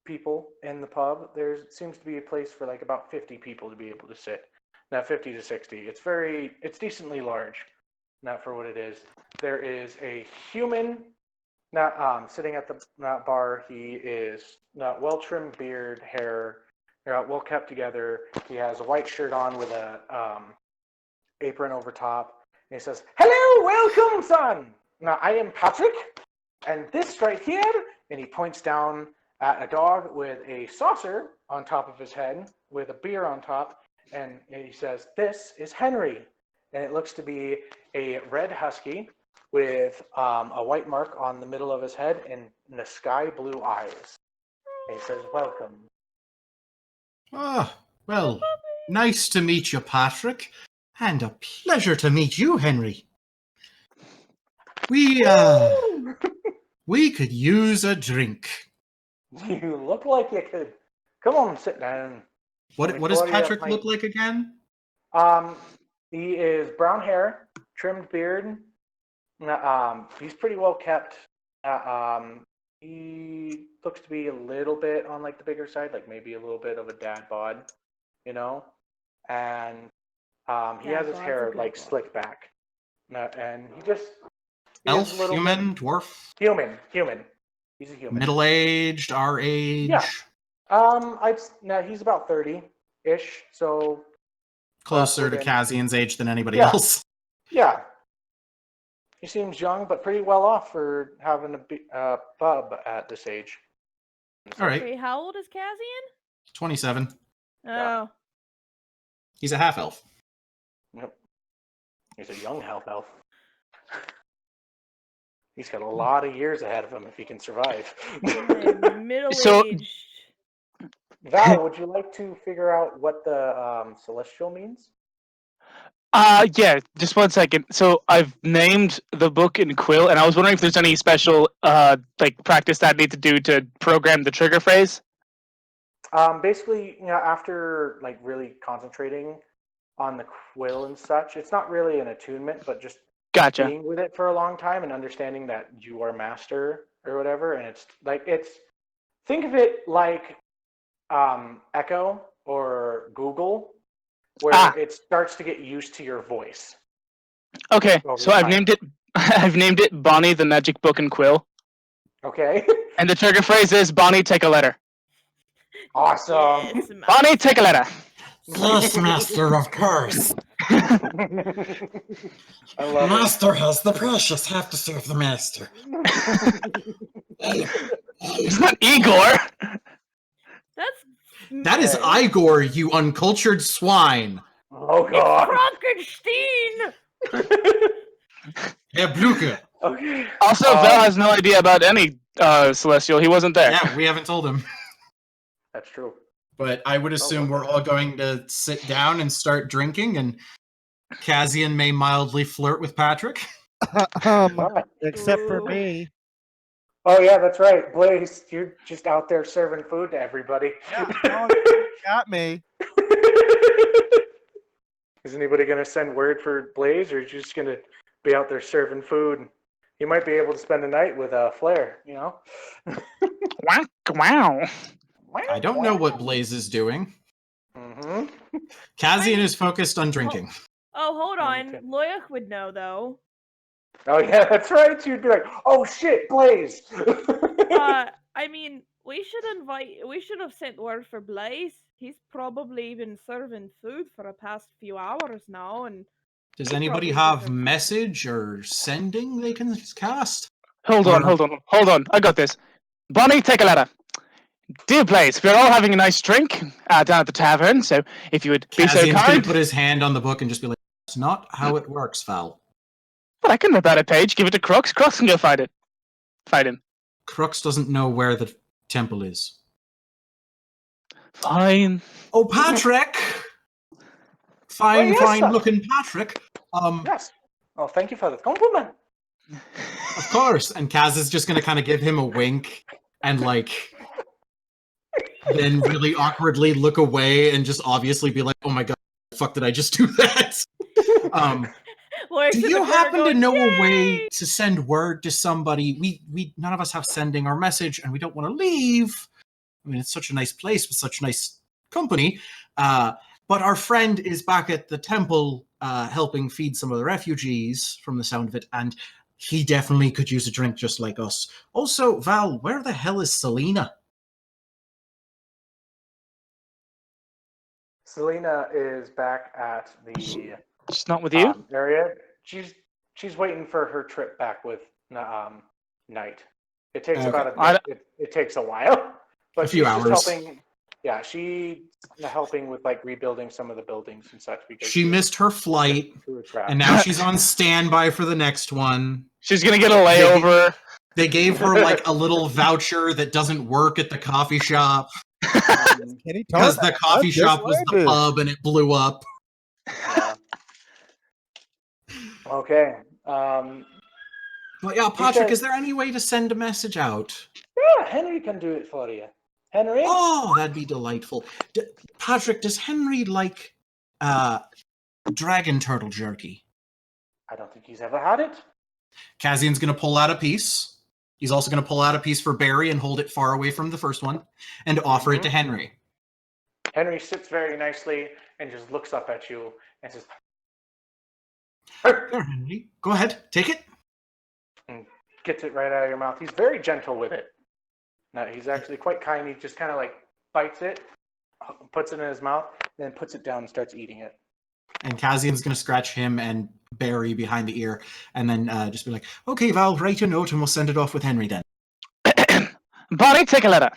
people in the pub. There seems to be a place for like about 50 people to be able to sit. Now 50 to 60. It's decently large, not for what it is. there is a human sitting at the bar. He is well-trimmed beard, hair, well kept together. He has a white shirt on with a apron over top. And he says, "Hello, welcome, son. Now, I am Patrick, and this right here," and he points down at a dog with a saucer on top of his head with a beer on top, and he says, "This is Henry." And it looks to be a red husky with a white mark on the middle of his head and the sky blue eyes. And he says, "Welcome." Ah, well, nice to meet you, Patrick. And a pleasure to meet you, Henry. We could use a drink. You look like you could. Come on, sit down. What does Patrick look like again? He is brown hair, trimmed beard. He's pretty well kept. He looks to be a little bit on like the bigger side, like maybe a little bit of a dad bod, you know. And he has his hair like slicked back, and Elf, human, dwarf, human. He's a human. Middle-aged, our age. Yeah. He's about 30-ish, so closer to Kazian's age than anybody else. Yeah. He seems young, but pretty well off for having a bub at this age. All right. Wait, how old is Kazian? 27. Oh. He's a half-elf. Yep. He's a young half-elf. He's got a lot of years ahead of him if he can survive. Middle-aged. Val, would you like to figure out what the celestial means? Yeah, just 1 second. So I've named the book in Quill, and I was wondering if there's any special practice that I need to do to program the trigger phrase. Basically, after like really concentrating on the quill and such, it's not really an attunement, but just being with it for a long time and understanding that you are master or whatever. And think of it like Echo or Google, where it starts to get used to your voice. Okay, so I've named it Bonnie the Magic Book and Quill. Okay. And the trigger phrase is Bonnie, take a letter. Awesome. Yes, Bonnie, take a letter. Yes, master, of course. I love Master has the precious. Have to serve the master. It's not Igor. That is Igor, you uncultured swine. Oh God. Frankenstein. Herr Bluke. Okay. Also, Val has no idea about any celestial. He wasn't there. Yeah, we haven't told him. That's true. But I would assume we're all going to sit down and start drinking, and Kazian may mildly flirt with Patrick. Except for me. Oh yeah, that's right, Blaze. You're just out there serving food to everybody. Yeah, got me. Is anybody gonna send word for Blaze, or are you just gonna be out there serving food? You might be able to spend the night with Flair. Wow. I don't know what Blaze is doing. Mm-hmm. Kazian is focused on drinking. Oh, hold on. Loyach would know, though. Oh, yeah, that's right. You'd be like, "Oh, shit, Blaze." I mean, we should have sent word for Blaze. He's probably been serving food for the past few hours now, and... Does anybody have message or sending they can cast? Hold on. I got this. Bonnie, take a letter. Dear Blaze, we're all having a nice drink down at the tavern, so if you would be so Kazian's kind... going to put his hand on the book and just be like, "That's not how it works, Val." Well, I can rip out a page, give it to Crux. Crux can go fight him. Crux doesn't know where the temple is. Fine. Oh, Patrick! Fine-looking Patrick. Yes. Oh, thank you for the compliment. Of course. And Kaz is just going to kind of give him a wink and, then really awkwardly look away and just obviously be like, "Oh my God, the fuck did I just do that?" Do you happen to know a way to send word to somebody? We none of us have sending our message, and we don't want to leave. I mean, it's such a nice place with such nice company. But our friend is back at the temple helping feed some of the refugees, from the sound of it, and he definitely could use a drink just like us. Also, Val, where the hell is Selena? Selena is back at the She's not with you. area. She's waiting for her trip back with Knight. It takes about it takes a while, but A few she's hours. just helping. Yeah, she's helping with like rebuilding some of the buildings and such because She missed her flight, and now she's on standby for the next one. She's gonna get a layover. They gave her like a little voucher that doesn't work at the coffee shop because the coffee shop was the pub and it blew up. Yeah. Okay. But yeah, Patrick, is there any way to send a message out? Yeah, Henry can do it for you. Henry? Oh, that'd be delightful. Patrick, does Henry like dragon turtle jerky? I don't think he's ever had it. Kazian's going to pull out a piece. He's also going to pull out a piece for Barry and hold it far away from the first one and offer it to Henry. Henry sits very nicely and just looks up at you and says, There, Henry. Go ahead. Take it. and gets it right out of your mouth. He's very gentle with it. No, he's actually quite kind. He just kind of like bites it, puts it in his mouth, then puts it down and starts eating it. And Kazian's going to scratch him and Barry behind the ear and then just be like, okay, Val, write a note and we'll send it off with Henry then. Bonnie, take a letter.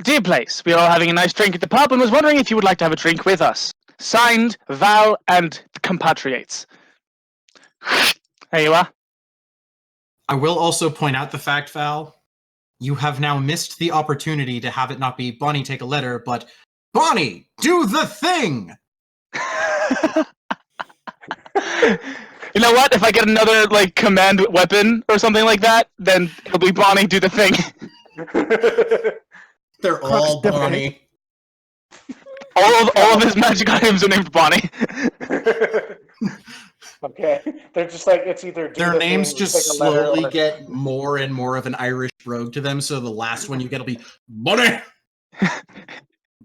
Dear Place, we are all having a nice drink at the pub and was wondering if you would like to have a drink with us. Signed, Val and compatriots. There you are. I will also point out the fact, Val, you have now missed the opportunity to have it not be Bonnie, take a letter, but Bonnie, do the thing! You know what? If I get another like command weapon or something like that, then it'll be Bonnie, do the thing. They're all Bonnie. All of his magic items are named Bonnie. Okay, they're just like it's either do Their the names thing, just take a letter, slowly or- get more and more of an Irish brogue to them, so the last one you get will be Bonnie!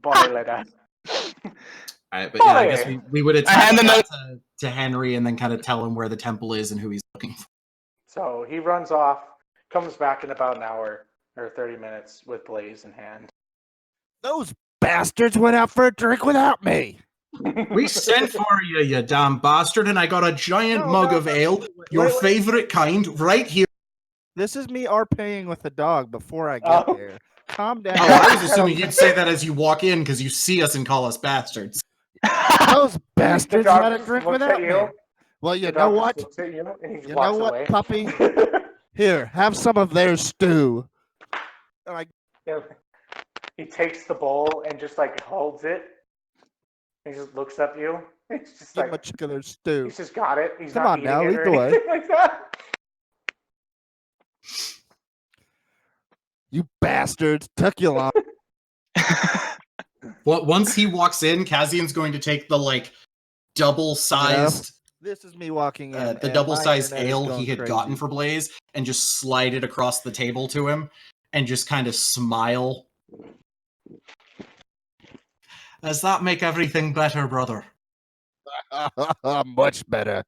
Bonnie letter. Alright, but yeah, I guess Bonnie! we would I hand attach the that to Henry and then kind of tell him where the temple is and who he's looking for. So he runs off, comes back in about an hour or 30 minutes with Blaze in hand. Those bastards went out for a drink without me. We sent for you, you damn bastard, and I got a giant mug of ale, your favorite kind, right here. This is me RPing with the dog before I get Oh. there. Calm down. Oh, I was assuming you'd say that as you walk in because you see us and call us bastards. Those bastards dog had a just drink looks without at me. you. Well, you The know dog what? just looks at you and he just You walks know what, away. puppy? Here, have some of their stew. And I He takes the bowl and just like holds it. He just looks up at you. He's just give them a like, chick of their stew. he's just got it. He's Come not on eating now, it lead or the way. anything like that. You bastards took you long. Well, once he walks in, Kazian's going to take the like double-sized, This is me walking in. the and double-sized my internet is ale going he had crazy. gotten for Blaze, and just slide it across the table to him, and just kind of smile. Does that make everything better, brother? Much better.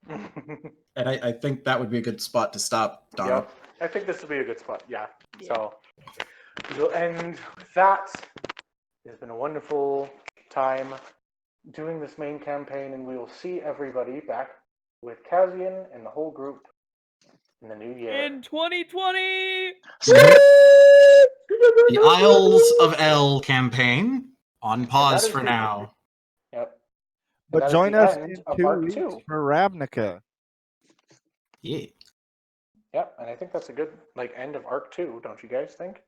And I think that would be a good spot to stop, Donna. Yep. I think this will be a good spot. Yeah. So we'll end with that. It's been a wonderful time doing this main campaign, and we will see everybody back with Kazian and the whole group in the new year. In 2020! The Isles of El campaign on pause is for the- now. Yep. But that is join the us end in of 2 Arc weeks 2. for Ravnica. Yeah. Yep, and I think that's a good like end of Arc 2, don't you guys think?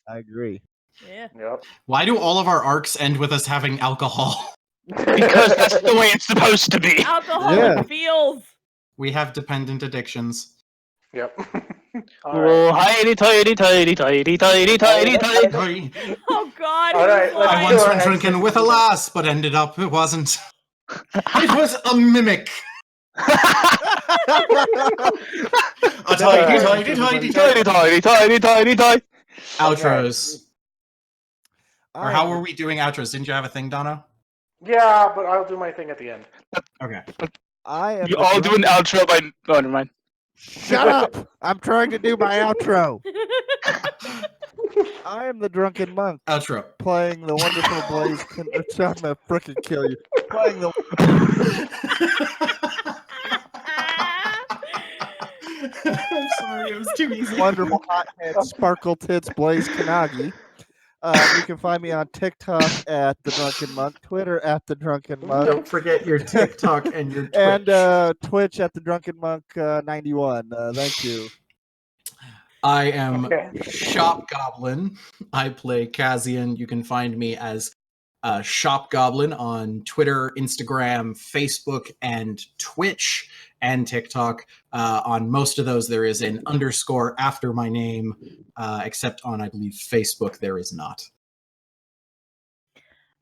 I agree. Yeah. Yep. Why do all of our arcs end with us having alcohol? Because that's the way it's supposed to be. Alcoholic Yeah. feels! We have dependent addictions. Yep. All right. Oh, tidy, tidy, tidy, tidy, tidy, tidy, tidy. Oh god, All right, he's let's I lying. do once our went drinking with a exit. lass, but ended up it wasn't. It was a mimic. A tidy, tidy, tidy, Tidy, tidy, tidy, tidy, tidy. Outros. Or how I- were we doing outros? Didn't you have a thing, Donna? Yeah, but I'll do my thing at the end. Okay. I am You the all do an drunk- outro by. Oh, never mind. Shut up! I'm trying to do my outro. I am the drunken monk Outro. playing the wonderful Blaze. I'm gonna frickin' kill you. Playing the I'm sorry, it was too easy. wonderful hothead sparkle tits Blaze Kanagi. You can find me on TikTok at the Drunken Monk, Twitter at the Drunken Monk, Don't forget your TikTok and your Twitch. and Twitch at the Drunken Monk 91. Thank you. I am Okay. Shop Goblin. I play Kazian. You can find me as Shop Goblin on Twitter, Instagram, Facebook, and Twitch, and TikTok. On most of those, there is an underscore after my name, except on, I believe, Facebook, there is not.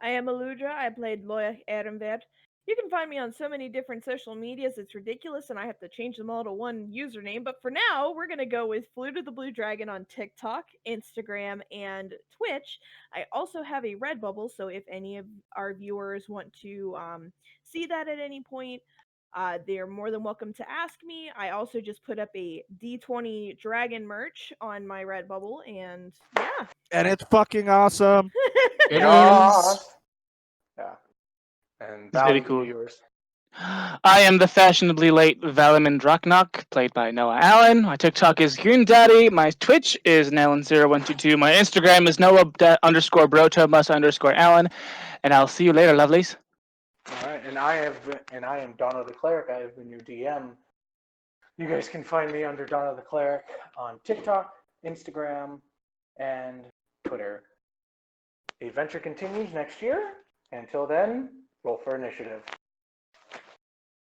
I am Aludra. I played Loya Adamvad. You can find me on so many different social medias, it's ridiculous, and I have to change them all to one username. But for now, we're going to go with Flute of the Blue Dragon on TikTok, Instagram, and Twitch. I also have a Redbubble, so if any of our viewers want to see that at any point, they're more than welcome to ask me. I also just put up a D20 Dragon merch on my Redbubble, and yeah. And it's fucking awesome. It Yes. is. Yeah. And It's very valuable cool. viewers. I am the fashionably late Valaman Draknok, played by Noah Allen. My TikTok is GreenDaddy. My Twitch is Nellen0122. My Instagram is Noah_Brotomus_Allen. And I'll see you later, lovelies. All right, and I am Donna the Cleric. I have been your DM. You guys can find me under Donna the Cleric on TikTok, Instagram, and Twitter. The adventure continues next year. Until then, roll for initiative.